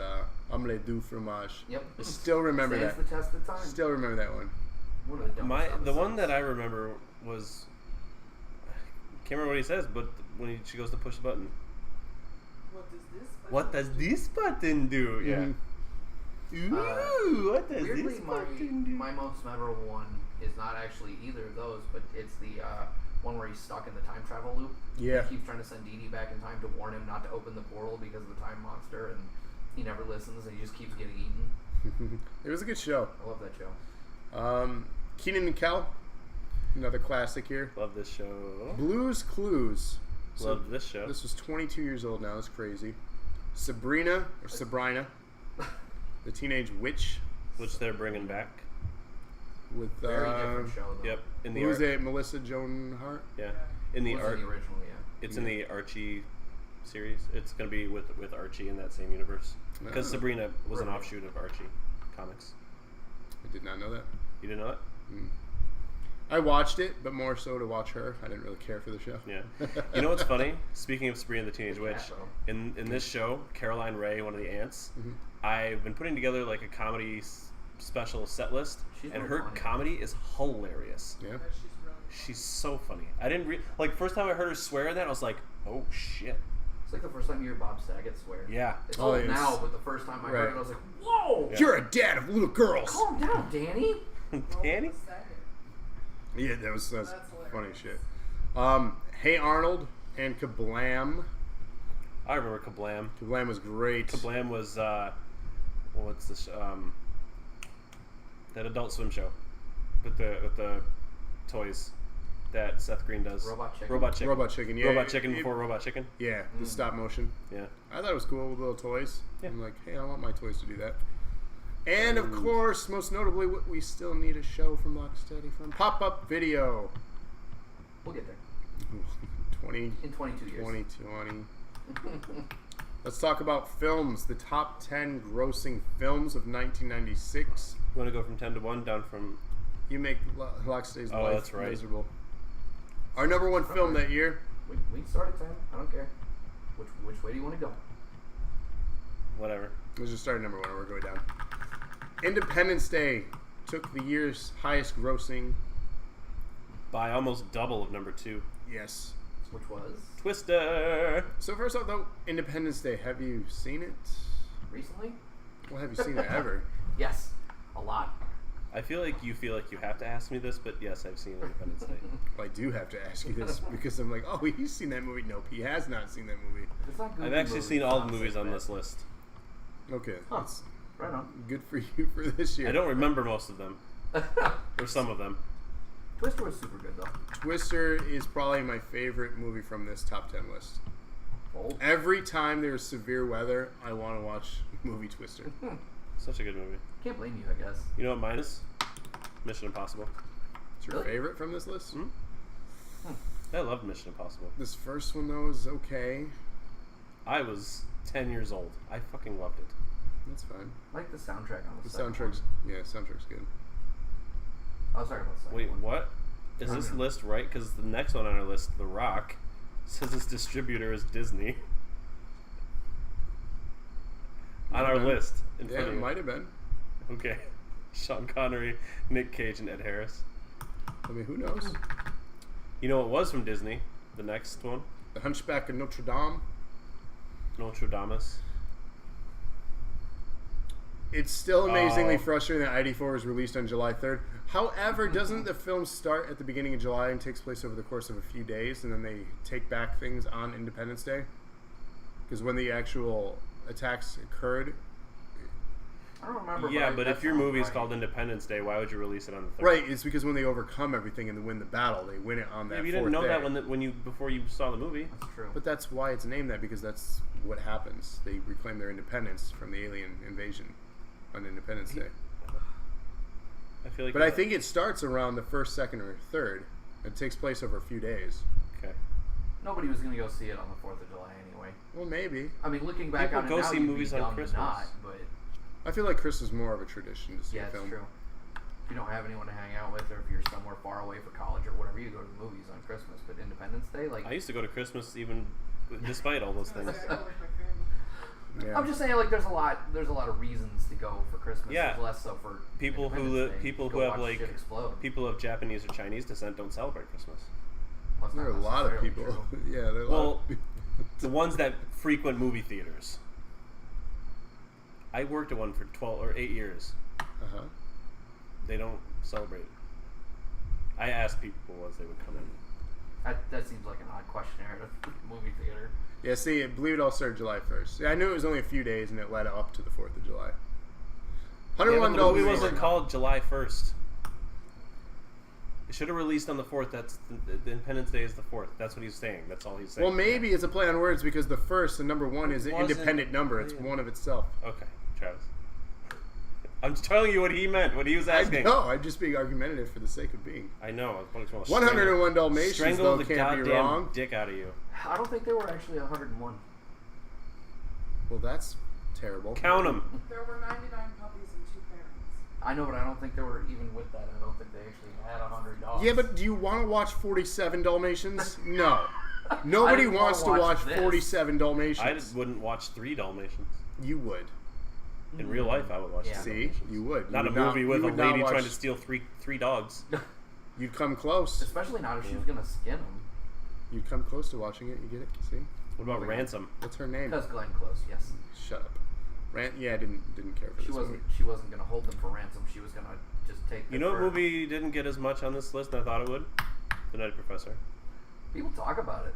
Omelette du Fromage. Yep. I still remember Stands that. the test of time. Still remember that one. One of the dumbest The one episodes. that I remember was... Can't remember what he says, but when she goes to push the button. What does this? What does this button do? Yeah. Mhm. Ooh, what does Weirdly, this button do? my most memorable one is not actually either of those, but it's the one where he's stuck in the time travel loop. Yeah. He keeps trying to send Dee Dee back in time to warn him not to open the portal because of the time monster, and he never listens, and he just keeps getting eaten. It was a good show. I love that show. Keenan and Kel, another classic here. Love this show. Blue's Clues. So Love this show. This was 22 years old now. That's crazy. Sabrina, the teenage witch, Which they're bringing back. with Very different show, though. Yep. In the who was it? Melissa Joan Hart. Yeah. In the It was art. the original, yeah. It's in the Archie series. It's going to be with Archie in that same universe. Because Oh. Sabrina was an Right. offshoot of Archie comics. I did not know that. You didn't know that? I watched it, but more so to watch her. I didn't really care for the show. Yeah. You know what's funny? Speaking of Sabrina the Teenage Witch, Yeah, bro. in this show, Caroline Ray, one of the aunts, Mm-hmm. I've been putting together like a comedy special set list, She's and real her funny. comedy is hilarious. Yeah. She's really. She's so funny. I didn't like first time I heard her swear in that, I was like, oh shit. It's like the first time you hear Bob Saget swear. Yeah. It's Oh, old yes. now, but the first time I heard Right. it, I was like, whoa! Yeah. You're a dad of little girls. Calm down, Danny! Danny? Yeah, that's That's funny hilarious. shit. Hey Arnold and Kablam. I remember Kablam. Kablam was great. Kablam was what's this that Adult Swim show with the toys that Seth Green does. Robot Chicken. Robot Chicken. Robot Chicken. Yeah. Robot Chicken before Robot Chicken. Yeah, the stop motion. Yeah. I thought it was cool with little toys. Yeah. I'm like, hey, I want my toys to do that. And of course, most notably, what we still need a show from Locksteady from Pop-Up Video. We'll get there. 20, In 22 years. 2020. Let's talk about films. The top 10 grossing films of 1996. You want to go from 10 to 1 down from You make Locksteady's Oh, life that's right. miserable. Our number one film that year. We can start at 10. I don't care. Which way do you want to go? whatever. Let's just start at number one. We're going down. Independence Day took the year's highest grossing. By almost double of number 2. Yes. Which was Twister. So first off, though, Independence Day. Have you seen it? recently? Well, have you seen it ever? Yes, a lot. I feel like you have to ask me this, but yes, I've seen Independence Day. Well, I do have to ask you this because I'm like, oh, he's seen that movie. Nope, he has not seen that movie. It's not good I've actually movies, seen all the it's not movies so on bad. this list. Okay, Huh. that's Right on. good for you for this year. I don't remember most of them, or some of them. Twister was super good though. Twister is probably my favorite movie from this top 10 list. Bold. Every time there's severe weather, I want to watch movie Twister. Such a good movie. Can't blame you, I guess. You know what mine is? Mission Impossible. It's your Really? favorite from this list? Hmm? I loved Mission Impossible. This first one, though, is okay. I was 10 years old. I fucking loved it. That's fine. I like the soundtrack on The the second soundtrack's one. soundtrack's good. I was talking about the second Wait, one. what? Is this list right? Because the next one on our list, The Rock, says its distributor is Disney. On Might our have been. list. In Yeah, front of it you. might have been. Okay. Sean Connery, Nick Cage, and Ed Harris. I mean, who knows? You know it was from Disney. The next one, The Hunchback of Notre Dame. Notre Dame. It's still amazingly Oh. frustrating that ID4 was released on July 3rd. However, doesn't the film start at the beginning of July and takes place over the course of a few days, and then they take back things on Independence Day? Because when the actual attacks occurred, I don't remember. Yeah, but but that if your sounds movie's right. called Independence Day, why would you release it on the 3rd? right, it's because when they overcome everything and win the battle, they win it on that Maybe you fourth didn't know day. that when you before you saw the movie. That's true. But that's why it's named that, because that's what happens. They reclaim their independence from the alien invasion on Independence Day. I feel like. But I think it starts around the 1st, 2nd, or 3rd. It takes place over a few days. Okay. Nobody was gonna go see it on the 4th of July anyway. Well, maybe. I mean, looking back People on it go now, see you'd movies be on dumb to Christmas. not, but I feel like Christmas is more of a tradition to see yeah, a it's film. true. If you don't have anyone to hang out with, or if you're somewhere far away for college or whatever, you go to the movies on Christmas. But Independence Day, like I used to go to Christmas even despite all those I was things. gonna say, I go with my family. Yeah. I'm just saying, like there's a lot of reasons to go for Christmas. Yeah. There's less so for People who Independence Day. people Go who have watch like shit explode. people of Japanese or Chinese descent don't celebrate Christmas. Well, it's There are a not lot of necessarily people. true. Yeah, there are a lot Well, of people. the ones that frequent movie theaters. I worked at one for 12 or 8 years. Uh-huh. They don't celebrate it. I asked people as they would come in. That seems like an odd questionnaire to movie theater. Yeah, see, I believe it all started July 1st. Yeah, I knew it was only a few days, and it led up to the 4th of July. Yeah, but the movie $101 wasn't called July 1st. It should have released on the 4th. That's the Independence Day is the 4th. That's what he's saying. That's all he's saying. Well, maybe it's a play on words because the first and number 1 is an wasn't- independent number. It's yeah. one of itself. Okay, Travis. I'm telling you what he meant. What he was asking. No, I'm just being argumentative for the sake of being. I know. I was going to 101 Dalmatians, strangle though, the can't goddamn be wrong. dick out of you. I don't think there were actually 101. Well, that's terrible. Count them. There were 99 puppies and 2 parents. I know, but I don't think there were even with that. I don't think they actually had 100 dogs. Yeah, but do you want to watch 47 Dalmatians? No. Nobody didn't wants to wanna watch watch this. 47 Dalmatians. I just wouldn't watch 3 Dalmatians. You would. In real life, I would watch Yeah. 3 See? Dalmatians. You would. Not You a would movie you with a would not lady trying watch- to steal three dogs. You'd come close. Especially not if she was gonna skin them. You'd come close to watching it. You get it? See? What about Ransom? What's her name? Because Glenn Close, yes. Shut up. Yeah, I didn't care for She this wasn't. movie. She wasn't gonna hold them for ransom. She was gonna just take. You them know what for- movie didn't get as much on this list than I thought it would? The Nutty Professor. People talk about it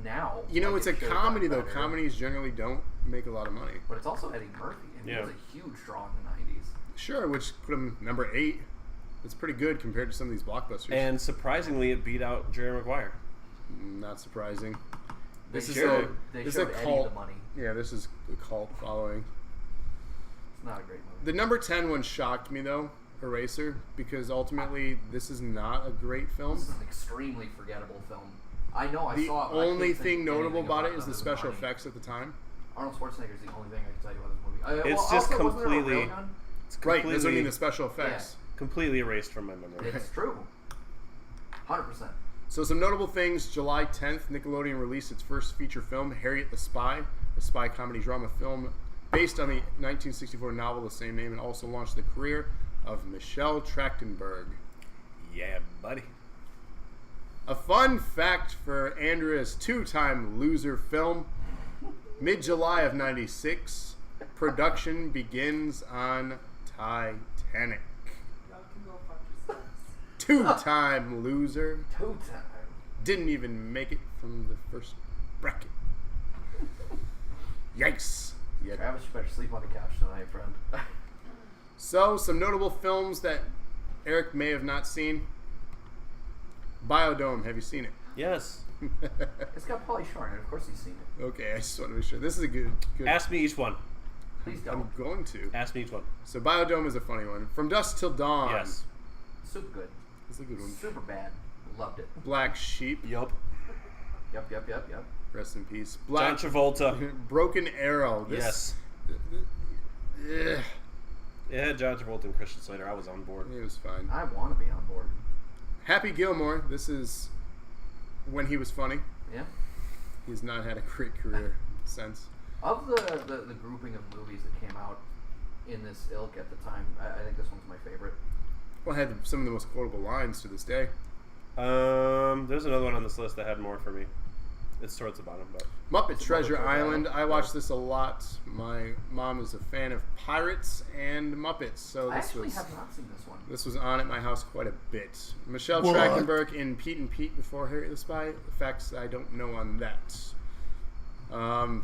now. You know, like it's a it should've comedy, done though. better. Comedies generally don't make a lot of money. But it's also Eddie Murphy, and Yeah. he was a huge draw in the '90s. Sure, which put him number 8. That's pretty good compared to some of these blockbusters. And surprisingly, it beat out Jerry Maguire. Not surprising. They This is showed, a they this showed is a Eddie cult. the money. Yeah, this is a cult following. It's not a great movie. The number 10 one shocked me though, Eraser, because ultimately this is not a great film. This is an extremely forgettable film. I know I The saw it. but I only couldn't thing think notable anything about it it is the other than special money. effects at the time. Arnold Schwarzenegger is the only thing I can tell you about this movie. It's well, just also, wasn't there a completely- railgun? It's Right, completely, that's what I mean, the special effects. completely erased from my memory. It's true. 100%. So some notable things. July 10th, Nickelodeon released its first feature film, Harriet the Spy, a spy comedy drama film based on the 1964 novel of the same name, and also launched the career of Michelle Trachtenberg. Yeah, buddy. A fun fact for Andrea's 2-time loser film, mid-July of 96, production begins on Titanic. Y'all can go fuck yourselves. 2-time loser. 2 times. Didn't even make it from the first bracket. Yikes. Yeah. Travis, you better sleep on the couch tonight, friend. So, some notable films that Eric may have not seen. Biodome, have you seen it? Yes. It's got Pauly Shore in it. Of course he's seen it. Okay, I just want to be sure. This is a good. Ask me each one. Please I'm don't. going to. Ask me each one. So, Biodome is a funny one. From Dusk Till Dawn. Yes. Super good. It's a good one. Super bad. Loved it. Black Sheep. Yup. Yep. Rest in peace. John Travolta. Broken Arrow. This, Yes. Ugh, It had John Travolta and Christian Slater. I was on board. it was fine. I want to be on board. Happy Gilmore. This is when he was funny. Yeah. He's not had a great career since. Of the grouping of movies that came out in this ilk at the time, I think this one's my favorite. Well, it had some of the most quotable lines to this day. There's another one on this list that had more for me. It's towards the bottom, but Muppet Treasure Treasure Island. Island. I watched this a lot. My mom is a fan of pirates and Muppets, so I this actually was have not seen this one. this was on at my house quite a bit. Michelle What? Trachtenberg in Pete and Pete before Harry the Spy. The facts I don't know on that. Fargo.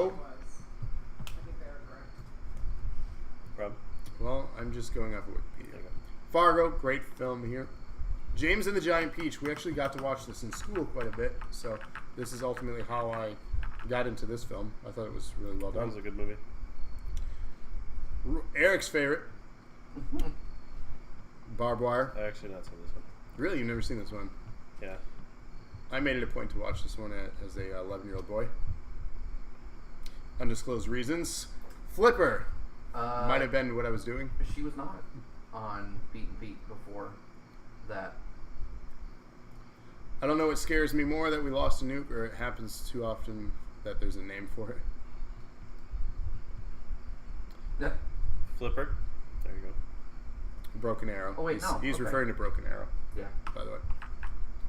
I think they were correct. Rob. Well, I'm just going off of Wikipedia. Okay. Fargo, great film here. James and the Giant Peach. We actually got to watch this in school quite a bit, so this is ultimately how I got into this film. I thought it was really well That was done. a good movie. Eric's favorite, Barbed Wire. I actually not seen this one. Really, you've never seen this one? Yeah. I made it a point to watch this one as a 11-year-old boy. Undisclosed reasons. Flipper might have been what I was doing. She was not on Pete and Pete before that. I don't know what scares me more, that we lost a nuke, or it happens too often that there's a name for it. Yeah. Flipper. There you go. Broken Arrow. Oh, wait, he's, no, he's okay. referring to Broken Arrow, Yeah. by the way.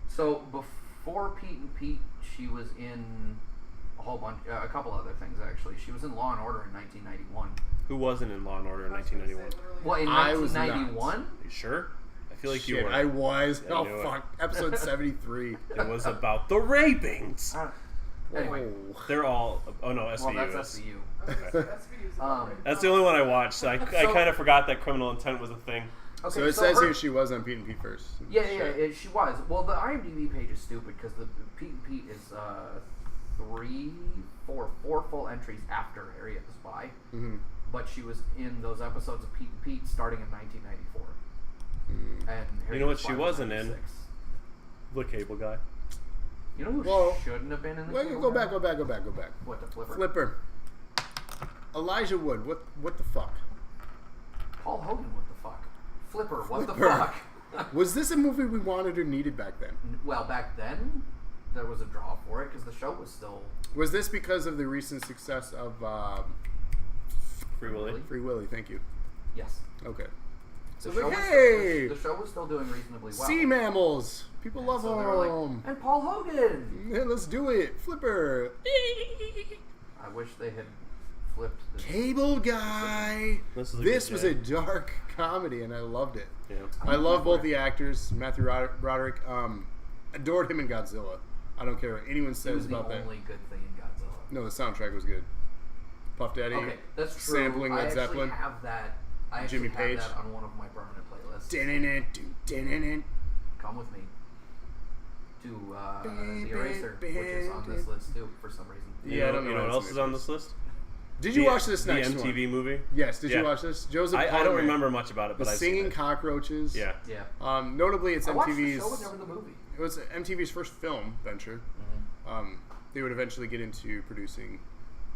So before Pete and Pete, she was in a couple other things actually. She was in Law and Order in 1991. Who wasn't in Law and Order in I was gonna say 1991? literally Well, in I was not. 1991. You sure? I feel like you Shit, were. I was. Yeah, I Oh, knew it. fuck. Episode 73. It was about the rapings. Anyway, Oh. They're all. Oh no, well, SVU that's is. SVU. I was gonna say, that's videos Um, That's the only one I watched. So I So- kind of forgot that Criminal Intent was a thing. Okay, So it says her- here she was on Pete and Pete first. Yeah, Shit. she was. Well, the IMDb page is stupid because the Pete and Pete is four full entries after Harriet the Spy, Mm-hmm. but she was in those episodes of Pete and Pete starting in 1994. And Harriet know what the Spy she wasn't in? 96. The Cable Guy. You know who Well, shouldn't have been in the Wait, Cable go Guy? back. What, the Flipper? Flipper. Elijah Wood. What the fuck? Paul Hogan, what the fuck? Flipper, what the Flipper. fuck? Was this a movie we wanted or needed back then? Well, back then, there was a draw for it because the show was still... Was this because of the recent success of Free Willy. Really? Free Willy? Thank you. Yes. Okay. So The like, show was hey, the show was still doing reasonably well. sea mammals. People love So they were like, them. and Paul Hogan! Yeah, let's do it. Flipper. I wish they had flipped the... Cable Guy. This is a This good was jam. a dark comedy, and I loved it. Yeah. I love both the actors. Matthew Broderick. Adored him in Godzilla. I don't care what anyone He says was the about that. only good thing in Godzilla. No, the soundtrack was good. Puff Daddy. Okay, that's true. Sampling Led I Zeppelin. actually have that. I actually Jimmy have Page. that on one of my permanent playlists. Dun-dun-dun-dun-dun-dun. Come with me to the Eraser, which is on this list too for some reason. Yeah, I don't know You know why what it's else in is this on list. this list? Did you watch this the next MTV one? movie? Yes. Did Yeah. you watch this? Joseph I don't Palmer. remember much about it, The but I've seen Singing it. Cockroaches. Yeah. Yeah. Notably, it's I watched the MTV's. show but never the movie. It was MTV's first film venture. They would eventually get into producing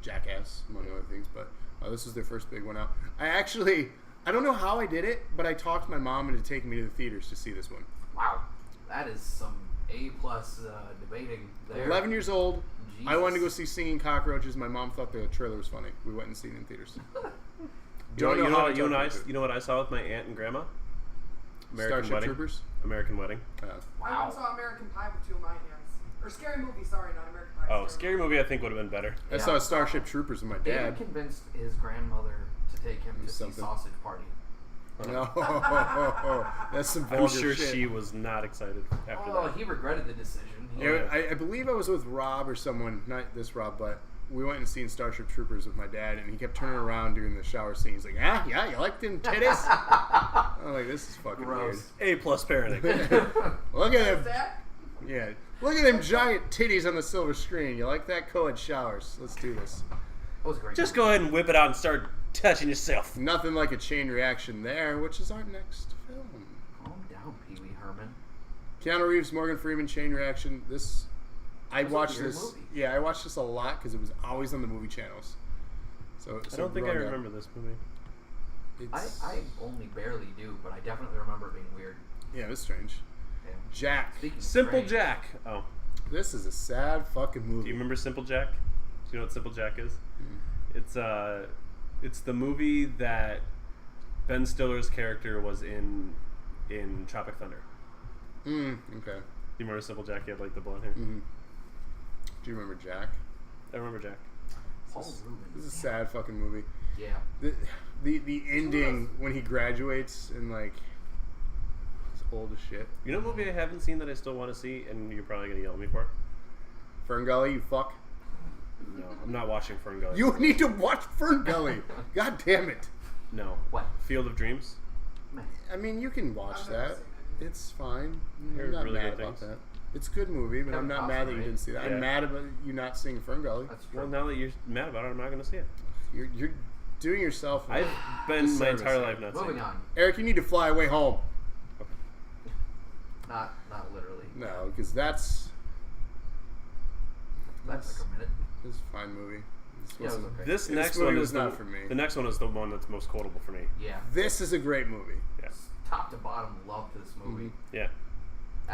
Jackass, among other things, but this was their first big one out. I don't know how I did it, but I talked my mom into taking me to the theaters to see this one. Wow, that is some A+ debating there. 11 years old. I wanted to go Jesus. see Singing Cockroaches. My mom thought the trailer was funny. We went and seen it in theaters. You know, how you and I, talking you know what I saw with my aunt and grandma? American Starship Wedding. Troopers. American Wedding. I Wow. once saw American Pie with two of my aunts. Or Scary Movie, sorry, not American Pie. Oh, Scary Movie I think would have been better. I saw Starship Troopers with my David dad. convinced his grandmother to take him to see Something. Sausage Party. No, that's some vulgar I'm sure shit. she was not excited after Oh, that. he regretted the decision. He- Yeah, I believe I was with Rob or someone, not this Rob, but we went and seen Starship Troopers with my dad, and he kept turning around during the shower scene. He's like, yeah, you like them titties? I'm like, this is fucking Gross. A+ parenting. weird. Look at them, That? yeah, look at them giant titties on the silver screen. You like that? Co-ed showers. Let's do this. That was a great. Just go ahead and whip it out and start touching yourself. Nothing like a chain reaction there, which is our next film. Calm down, Pee Wee Herman. Keanu Reeves, Morgan Freeman, chain reaction. I Was it watched your this. movie? Yeah, I watched this a lot because it was always on the movie channels. So I don't think I Run That. remember this movie. It's, I only barely do, but I definitely remember it being weird. yeah, it's strange. Yeah. Jack. Speaking of Simple strange, Jack. Oh, This is a sad fucking movie. do you remember Simple Jack? Do you know what Simple Jack is? It's the movie that Ben Stiller's character was in Tropic Thunder. Okay. You remember Simple Jack? He had like the blonde hair. Do you remember Jack? I remember Jack. Paul Rubens. This is a sad fucking movie. Yeah. The ending when he graduates and like he's old as shit. You know what movie I haven't seen that I still want to see, and you're probably gonna yell at me for? Fern Gully, you fuck. No, I'm not watching Fern Gully. You need to watch Fern Gully. God damn it. No. What? Field of Dreams. Man. I mean, you can watch I've never that. seen it. It's fine. Heard I'm not really mad good about things. that. It's a good movie, but I'm Kevin not mad that Costner, you right? didn't see that. Yeah. I'm mad about you not seeing Fern Gully. That's true. Well, now that you're mad about it, I'm not gonna see it. You're doing yourself. I've been my disservice entire here. life not seeing Moving it. on. Eric, you need to fly away home. Not literally. No, because that's That's like a minute. a fine movie. This Yeah, it was wasn't- okay. This This next movie one was is not the, for me. The next one is the one that's most quotable for me. Yeah. This is a great movie. Yeah. Top to bottom, loved this movie. Yeah.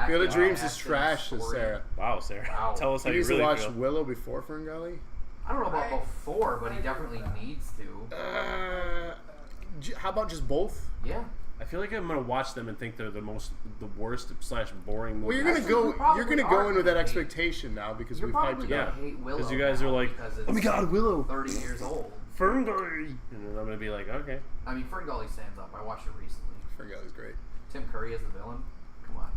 Field of Acting, Dreams is acting, trash, says story. Sarah. Wow, Sarah. Wow. Tell us how He you needs really to watch feel. Willow before Fern Gully. I don't know about I- before, but he I definitely remember that. needs to. How about just both? Yeah. I feel like I'm gonna watch them and think they're the worst / boring Well, movie. you're gonna Actually, go. you probably You're gonna are go in with that gonna hate- expectation now because You're we've hyped probably it gonna up. hate Willow. 'Cause you guys are now like, because oh my it's god, Willow, 30 years old. Fern Gully, and then I'm gonna be like, okay. I mean, Fern Gully stands up. I watched it recently. Fern Gully's great. Tim Curry as the villain. Come on.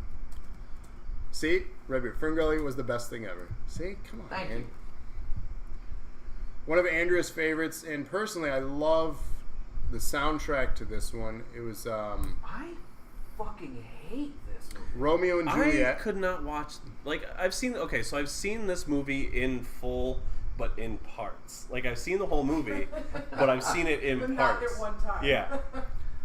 See, Redbeard, Fern Gully was the best thing ever. See, come on, Thank man. you. One of Andrea's favorites, and personally, I love the soundtrack to this one. It was I fucking hate this movie. Romeo and I Juliet. could not watch. Like, I've seen. Okay, so I've seen this movie in full, but in parts. Like, I've seen the whole movie, but I've seen it in But not parts. at one time. Yeah.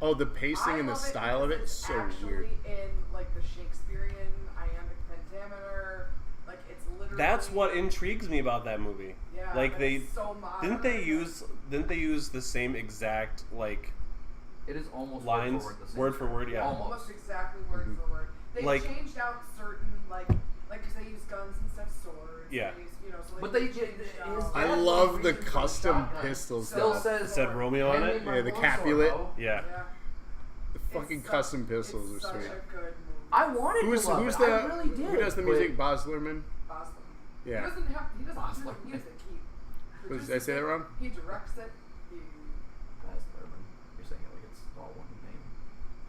Oh, the pacing I and the love style of it because is it's so actually weird. in like the Shakespearean iambic pentameter. Like it's literally. That's what intrigues me about that movie. Yeah, Like but they it's so modern. didn't they use the same exact like It is almost lines word for word the same. yeah. almost exactly word for word. They Like- changed out certain like because they use guns instead of swords. Yeah. They use, so But they they changed did- out. is I that love the reason for custom shotgun? pistols. Still though. says It said Romeo on "Hand it. me my Yeah, the blue Capulet. sword, ho." Yeah. Yeah. The fucking It's custom such- pistols it's are such sweet. a good movie. I wanted Who's to love who's it. the I really did. who does the but- music? Boslerman. Boston. Yeah. He doesn't have music. Boslerman. He Did I say that wrong? He directs it. Baz Luhrmann. You're saying it like it's all one name.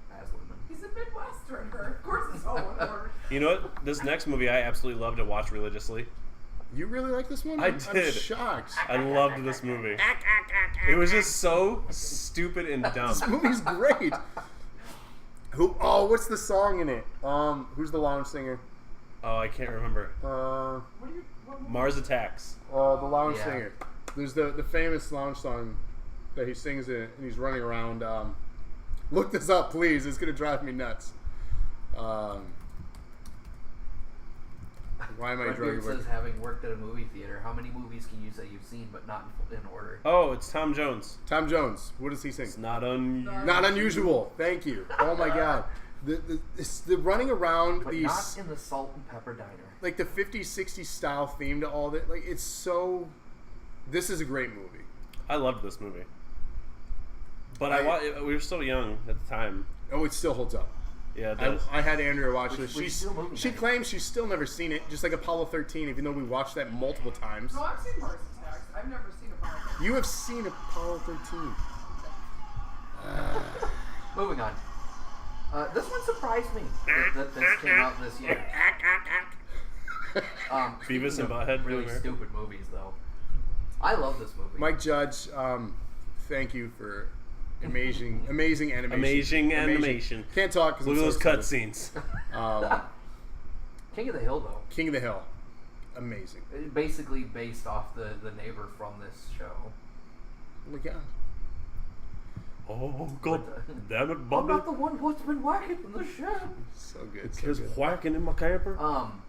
Baz Luhrmann. He's a Midwesterner. Of course, it's all one word. You know what? This next movie I absolutely love to watch religiously. You really like this one? I I'm did. shocked. I loved this movie. It was just so stupid and dumb. This movie's great. Who? Oh, what's the song in it? Who's the lounge singer? Oh, I can't remember. What do you? What Mars Attacks. The lounge Yeah. singer. There's the famous lounge song that he sings in, and he's running around. Look this up, please. It's gonna drive me nuts. Why am I Redbeard drawing? says, having worked at a movie theater, how many movies can you say you've seen but not in order? Oh, it's Tom Jones. Tom Jones. What does he sing? It's not unusual. Not unusual. Thank you. Oh my god. The running around But these not in the Salt and Pepper Diner. like the 50s, 60s style theme to all that. Like it's so. This is a great movie. I loved this movie. But we were still young at the time. Oh, it still holds up. Yeah, it does. I had Andrea watch Which- this. which still movie She night. claims she's still never seen it, just like Apollo 13, even though we watched that multiple times. No, I've seen Mars Attacks. I've never seen a Mars Attacks. You have seen Apollo 13. Moving on. This one surprised me that this came out this year. Beavis speaking and of Butthead really doing it. stupid movies, though. I love this movie. Mike Judge, thank you for amazing animation. Amazing animation. Can't talk because Look at those cutscenes. King of the Hill, though, King of the Hill, amazing. basically based off the neighbor from this show. Oh my god. Oh, God damn it, I'm Bobby. not the one who's been whacking in the shed. So good. So Just good. whacking in my camper.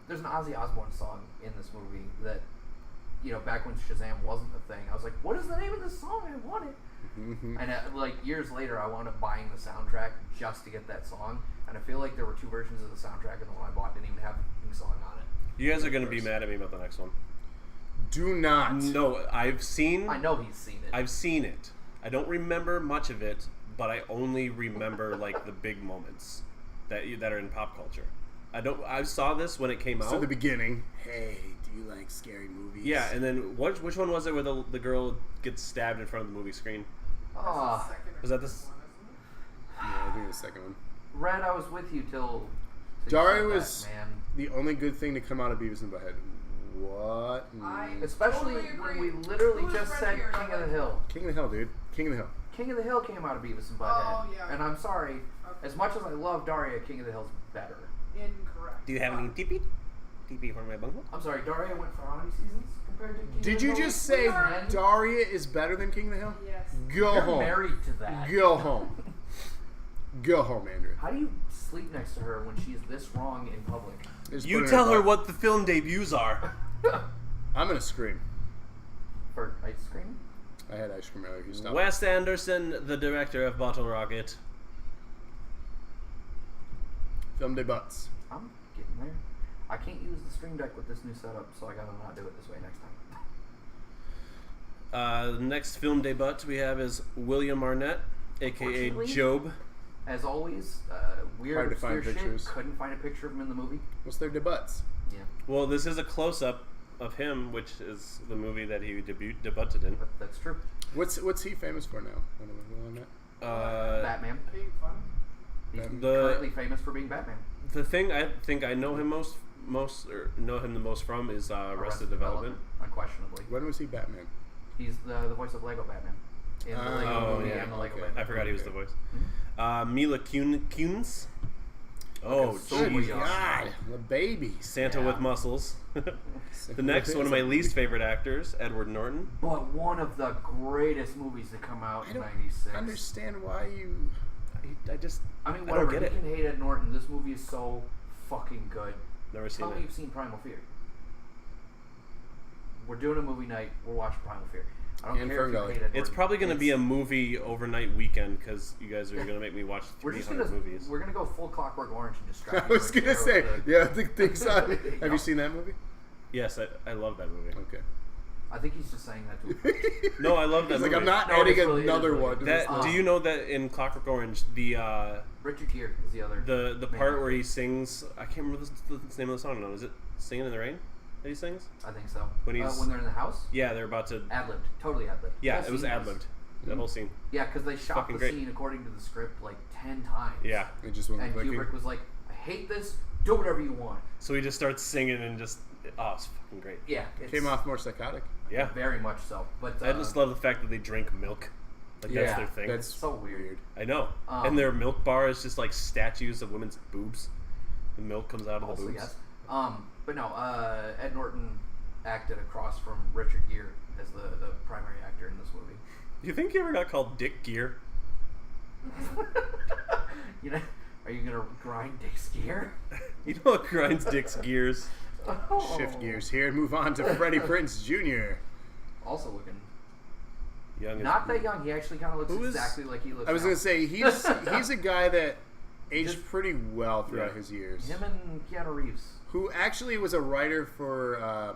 There's an Ozzy Osbourne song in this movie that back when Shazam wasn't a thing, I was like, what is the name of this song? I want it. Mm-hmm. And like years later, I wound up buying the soundtrack just to get that song. And I feel like there were 2 versions of the soundtrack, and the one I bought didn't even have the theme song on it. You guys are going to be mad at me about the next one. Do not. No, I know he's seen it. I've seen it. I don't remember much of it, but I only remember like the big moments that are in pop culture. I saw this when it came out. So the beginning. Hey, do you like scary movies? Yeah, and then which one was it where the girl gets stabbed in front of the movie screen? Ah, Was that this? Yeah, I think the second one. Red, I was with you till you Daria said was that, man. the only good thing to come out of Beavis and Butthead. What? Especially Totally when agree. we literally Who's just Red said here? King of the Hill. King of the Hill, dude. King of the Hill. King of the Hill came out of Beavis and Butthead. Oh, yeah. And I'm sorry, Okay. as much as I love Daria, King of the Hill's better. Incorrect. Do you have any TP? TP for my bungle? I'm sorry, Daria went for how many seasons compared to King Did of the you Hill? just say Man, Daria is better than King of the Hill? Yes. Go You're home. married to that. Go home. Go home, Andrew. How do you sleep next to her when she's this wrong in public? Just You put in tell her butt. what the film debuts are. I'm gonna scream. For ice cream? I had ice cream earlier. You stop. Wes Anderson, the director of Bottle Rocket. Film de butts. I'm getting there. I can't use the Stream Deck with this new setup, so I gotta not do it this way next time. The next film debut we have is William Arnett, aka Unfortunately, Job. As always, weird, Hard to find obscure pictures. shit. Couldn't find a picture of him in the movie. What's their debuts? Yeah, Well, this is a close-up of him, which is the movie that he debuted in. but that's true. What's he famous for now? I don't know on that. Batman. Being funny. He's The- currently famous for being Batman. The thing I think I know him know him the most from is Arrested Development. Unquestionably. When was he Batman? He's the voice of Lego Batman. In the Lego Oh, movie yeah, and the Lego okay. Batman. I forgot he was the voice. Mila Kunis. Oh, so Good young. jeez. God, the babies. Santa Yeah. with muscles. The next, one of my least favorite actors, Edward Norton. But one of the greatest movies to come out I in don't '96. understand why you. I just I mean, I don't whatever. get You it. can hate Ed Norton. This movie is so fucking good. Never seen Tell me it. you've seen Primal Fear. We're doing a movie night. We're watching Primal Fear. I don't And care if you Ferngully. hate Ed Norton. It's probably going to be a movie overnight weekend because you guys are going to make me watch We're just 300 gonna movies. we're gonna go full Clockwork Orange and distract. I you was right gonna there say, with the- yeah, the things on. Have Yeah. you seen that movie? Yes, I love that movie. Okay. I think he's just saying that to No, I love that He's movie. like, I'm not No, adding it's really- another it is really one. To good. this That, list. do you know that in Clockwork Orange, the Richard Gere is the other. the main part actor. where he sings, I can't remember the name of the song now. Is it "Singing in the Rain" that he sings? I think so. When he's- when they're in the house, Yeah, they're about to. ad libbed, totally ad libbed. Yeah, it was ad libbed. That whole scene. Yeah, because they shot Fucking the great. scene according to the script like 10 times. Yeah. It just wasn't And clicking. Kubrick was like, "I hate this. Do whatever you want." So he just starts singing and just, oh, it's fucking great. Yeah, it's Came off more psychotic. Yeah. very much so. But I just love the fact that they drink milk. Like, that's Yeah, their thing. That's so weird. I know. Um, And their milk bar is just like statues of women's boobs. The milk comes out of the Also, boobs. yes. But no, Ed Norton acted across from Richard Gere as the primary actor in this movie. You think he ever got called Dick Gear? You know, are you gonna grind Dick's gear? You know what grinds Dick's gears? Oh. Shift gears here and move on to Freddie Prinze Jr. Also looking Young as not that young. He actually kind of looks Who is- exactly like he looks. I was now. gonna say he's a guy that aged Just- pretty well throughout Yeah. his years. him and Keanu Reeves. Who actually was a writer for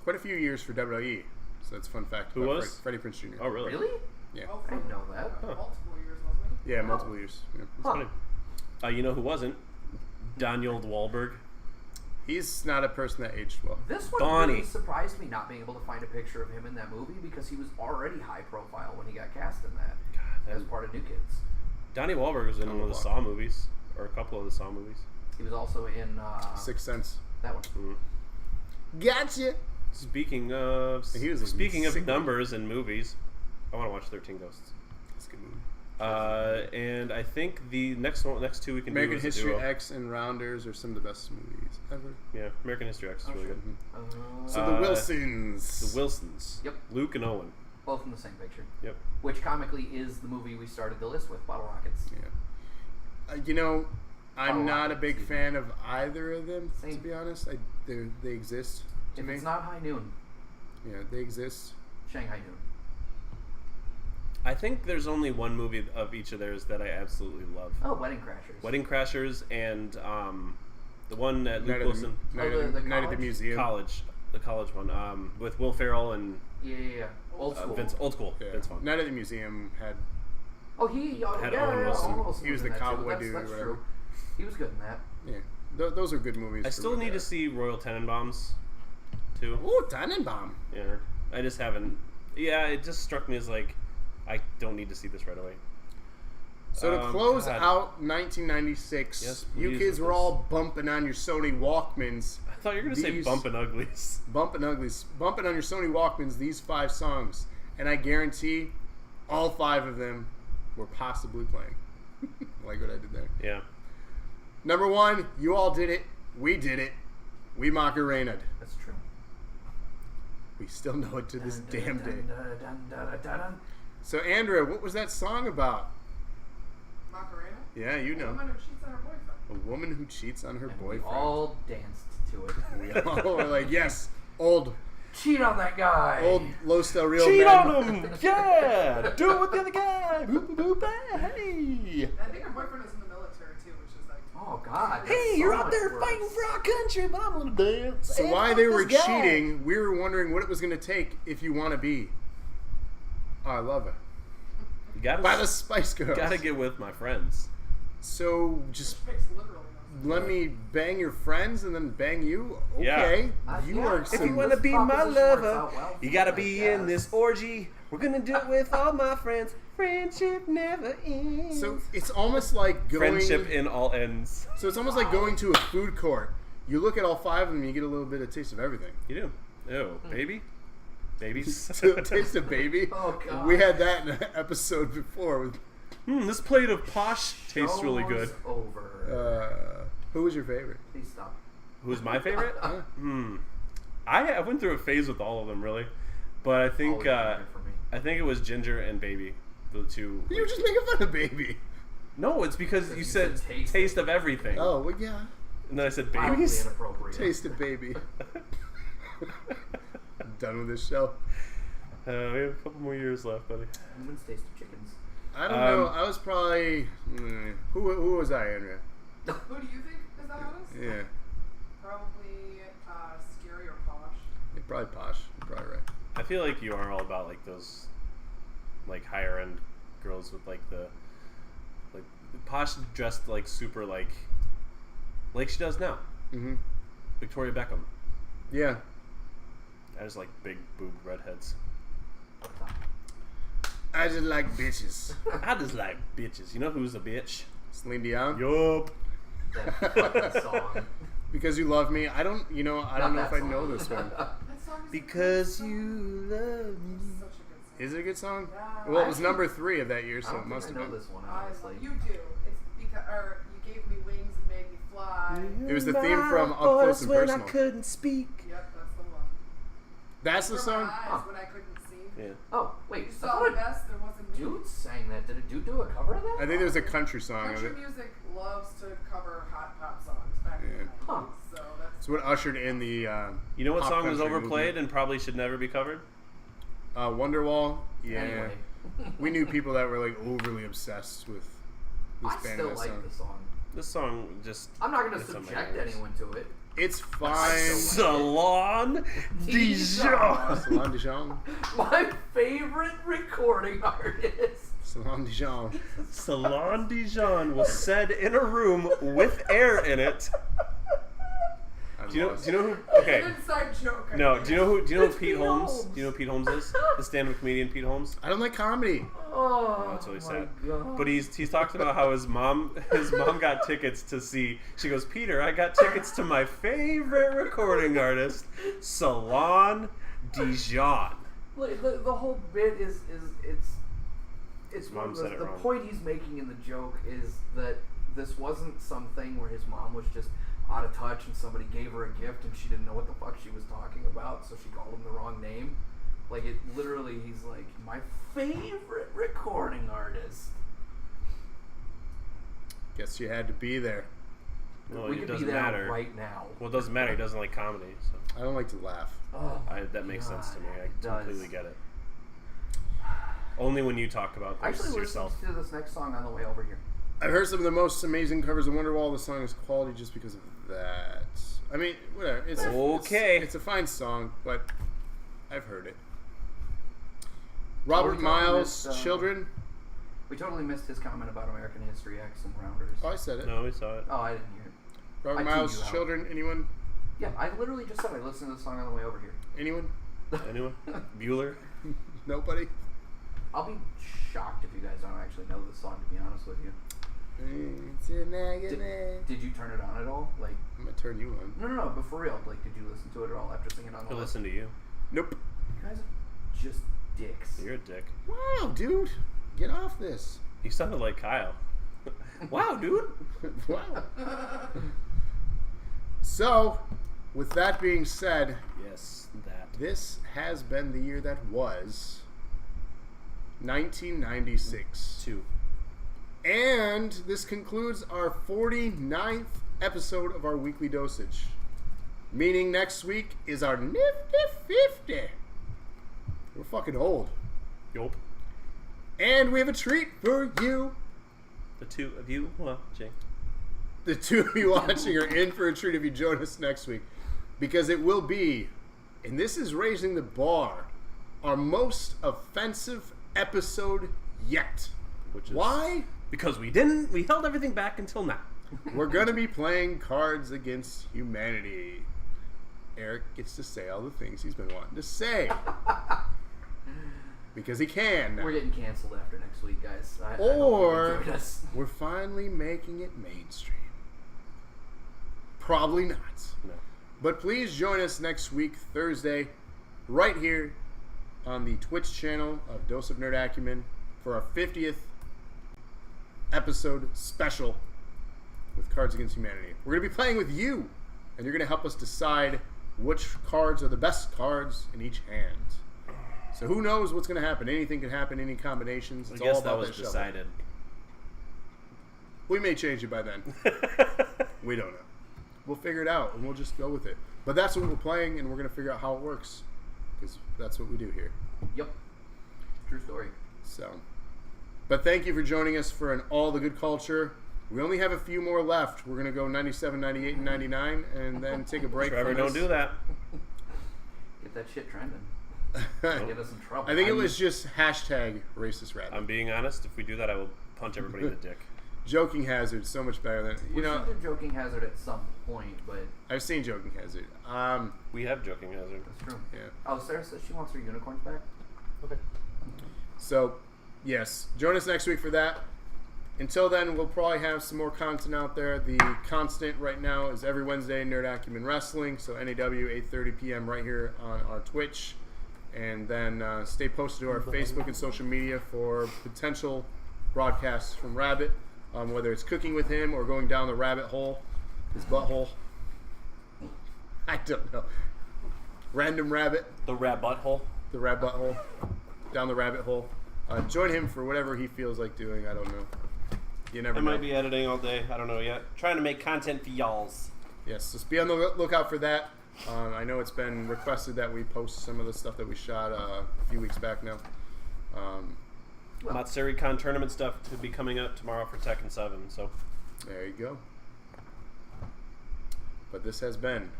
quite a few years for WWE. So that's a fun fact. Who about was? Freddie Prinze Jr. Oh, really? Really? Yeah. Oh, I didn't know that. Huh. Multiple years, wasn't he? Yeah, multiple years. Yeah. Huh. Funny. You know who wasn't? Daniel Wahlberg. He's not a person that aged well. This one Bonnie. really surprised me not being able to find a picture of him in that movie because he was already high profile when he got cast in that as part of New Kids. Donnie Wahlberg was in one of the Saw movies, or a couple of the Saw movies. He was also in Sixth Sense. that one. Gotcha. Speaking of He was a speaking of sick numbers and movies, I want to watch 13 Ghosts. That's a good movie. And I think the next two we can American do is a History duo. X and Rounders are some of the best movies ever. Yeah, American History X is really good. So the Uh, Wilsons. The Wilsons. Yep. Luke and Owen. Both in the same picture. Yep. Which comically is the movie we started the list with, Bottle Rockets. Yeah. You know, I'm Oh, not a big excuse me. fan of either of them, Same. to be honest. They exist to If me. it's not High Noon, Yeah, they exist. Shanghai Noon. I think there's only one movie of each of theirs that I absolutely love. Oh, Wedding Crashers. Wedding Crashers and the one that Luke Night Wilson Night the at the college? museum. the college one with Will Ferrell and Yeah. Old school. Old School. Yeah. Vince Vaughn. Night at the museum had. Oh, he Had Owen Wilson. Owen Wilson He was the in that, too. cowboy That's- dude or That's whatever. true. He was good in that. Yeah, those are good movies. I for still what need they to are. see Royal Tenenbaums too. Ooh, Tannenbaum. Yeah, I just haven't. Yeah, it just struck me as like I don't need to see this right away. So to close God. out 1996, Yes, you please, kids with were this. all bumping on your Sony Walkmans. I thought you were gonna say These- Bumpin' Uglies. Bumping on your Sony Walkmans these 5 songs, and I guarantee all 5 of them were possibly playing. Like what I did there. Yeah. Number 1, you all did it. We did it. We Macarena'd. That's true. We still know it to this damn day. Dun, dun, dun, dun, dun. So Andrea, what was that song about? Macarena? Yeah, you A know. woman who cheats on her boyfriend. A woman who cheats on her And we boyfriend. all danced to it. We all were like, yes, old Cheat on that guy. Los Del Rio Cheat man. on him! Yeah! Do it with the other guy! Boop, boop, boop, hey! I think her boyfriend is in the military too, which is like. Oh God. that's Hey, so you're out much there worse. fighting for our country, but I'm gonna dance. So and while fuck they were this guy. cheating, we were wondering what it was going to take if you want to be. Oh, I love it. You gotta, By the Spice Girls. gotta get with my friends. So just Makes literally no sense. let me bang your friends and then bang you? Yeah. Okay. Yeah. You Yeah. are If If some... you wanna This be my proposition works lover, out well you for gotta me, be I in this guess. orgy. We're gonna do it with all my friends. Friendship never ends. So it's almost like going... Friendship in all ends. So it's almost like going to a food court. You look at all 5 of them, you get a little bit of taste of everything. You do. Ew, baby. Babies. Taste of baby. Oh, God. We had that in an episode before with... This plate of posh tastes really good. Show's over. who was your favorite? Please stop. Who's my favorite? Huh? I went through a phase with all of them really, but I think Always been good for me. I think it was Ginger and Baby, the two. You were just making fun of baby. No, it's because you said taste. taste of everything, Oh, well, yeah. and then I said Wildly babies. inappropriate. Taste of baby. Done with this show. We have a couple more years left, buddy. Women's taste of chickens. I don't know. I was probably... who was I, Andrea? Who do you think is the hottest? Yeah. Probably Scary or Posh. Yeah, probably Posh. You're probably right. I feel like you are all about like those, like higher end girls with like the, like Posh dressed like super like she does now. Mm-hmm. Victoria Beckham. Yeah. I just like big boob redheads. I just like bitches. I just like bitches. You know who's a bitch? Celine Dion. Yup. That fucking song. Because You Love Me. I don't know if I know this one. That song is Because a good you song. love me. It's such a good song. Is it a good song? Yeah. Well, it was number 3 of that year, I so don't it think must I have know been. this one, I honestly. love you do. It's because you gave me wings and made me fly. It was the theme from Up Close and Personal. couldn't speak. Yep, that's the one. That's the For song? my eyes Huh. when I couldn't see. Yeah. Oh, wait. You I saw thought the a best. There wasn't me. dude sang that. Did a dude do a cover of that? I think there was a country song of Country it. music loves to cover hot pop songs back in the Yeah. 90s, Huh. so that's It's what ushered in the You know what pop song was country overplayed movement. and probably should never be covered? Wonderwall. Yeah. Anyway. We knew people that were like overly obsessed with this I band still and that like song. the song. This song just. I'm not going to It's on my subject nerves. anyone to it. It's fine. Salon Dijon. Salon Dijon. My favorite recording artist. Salon Dijon. Salon Dijon was said in a room with air in it. I'm Do you know lost. who? an Okay. inside joke. I No. think. Do you know who It's Pete Pete Holmes? Holmes. Do you know who Pete Holmes is? The stand-up comedian Pete Holmes. I don't like comedy. Oh, That's really my sad. God. But he's talked about how his mom got tickets to see. She goes, Peter, I got tickets to my favorite recording artist, Salon Dijon. Like, the whole bit is it's Mom the said it wrong. point he's making in the joke is that this wasn't something where his mom was just out of touch and somebody gave her a gift and she didn't know what the fuck she was talking about, so she called him the wrong name. Like, it literally, he's like, my favorite recording artist. Guess you had to be there. Well, we it could be doesn't there matter. right now. Well, it doesn't matter. He doesn't like comedy. So I don't like to laugh. Oh, that makes sense to me. I it does. completely get it. Only when you talk about I this actually yourself. listened to this next song on the way over here. I've heard some of the most amazing covers of Wonderwall. The song is quality just because of that. I mean, whatever. Okay. It's a fine song, but I've heard it. we Robert totally Miles, missed, Children. We totally missed his comment about American History X and Rounders. Oh, I said it. No, we saw it. Oh, I didn't hear it. Robert I tuned Miles, you out. Children. Anyone? Yeah, I literally just said I listened to the song on the way over here. Anyone? Anyone? Bueller? Nobody? I'll be shocked if you guys don't actually know this song, to be honest with you. It's a negative. Did you turn it on at all? Like, I'm going to turn you on. no, but for real, like, did you listen to it at all after singing on the He'll list? listen to you. Nope. You guys are just dicks. You're a dick. Wow, dude. Get off this. You sounded like Kyle. Wow, dude. Wow. So, with that being said, Yes, that. this has been the year that was 1996. 2. And this concludes our 49th episode of our weekly dosage. Meaning next week is our nifty 50. We're fucking old. Yup. And we have a treat for you. The two of you watching. The two of you watching are in for a treat if you join us next week. Because it will be, and this is raising the bar, our most offensive episode yet. Which is Why? Because we held everything back until now. We're going to be playing Cards Against Humanity. Eric gets to say all the things he's been wanting to say. Because he can now. We're getting canceled after next week, guys. I hope Or you enjoyed us. we're finally making it mainstream. Probably not. No. But please join us next week, Thursday, right here on the Twitch channel of Dose of Nerd Acumen for our 50th episode special with Cards Against Humanity. We're going to be playing with you, and you're going to help us decide which cards are the best cards in each hand. So who knows what's going to happen? Anything can happen, any combinations. I It's guess all that about was that shuffle. decided. We may change it by then. We don't know. We'll figure it out, and we'll just go with it. But that's what we're playing, and we're going to figure out how it works. Because that's what we do here. Yep. True story. So, but thank you for joining us for an All the Good Culture. We only have a few more left. We're going to go 97, 98, and 99, and then take a break Trevor, from don't this. do that. Get that shit trending. I Get us in trouble. think it was just hashtag racist rabbit. I'm being honest. If we do that, I will punch everybody in the dick. Joking Hazard, so much better than... We should do Joking Hazard at some point, but I've seen Joking Hazard. We have Joking Hazard. that's true. Yeah. Oh, Sarah says she wants her unicorns back. Okay. So, yes, join us next week for that. Until then, we'll probably have some more content out there. The constant right now is every Wednesday, Nerd Acumen Wrestling. So NAW, 8:30 p.m. right here on our Twitch. And then stay posted to our Facebook and social media for potential broadcasts from Rabbit. Whether it's cooking with him or going down the rabbit hole, his butthole. I don't know. Random rabbit. The rabbit hole. The rabbit hole. Down the rabbit hole. Join him for whatever he feels like doing. I don't know. You never I know. might be editing all day. I don't know yet. Trying to make content for y'alls. Yes, just be on the lookout for that. I know it's been requested that we post some of the stuff that we shot a few weeks back now. Matsuri-Con tournament stuff to be coming up tomorrow for Tekken 7. So There you go. But this has been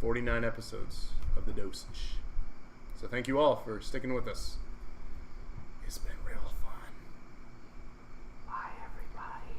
49 episodes of The Dosage. So thank you all for sticking with us. It's been real fun. Bye, everybody.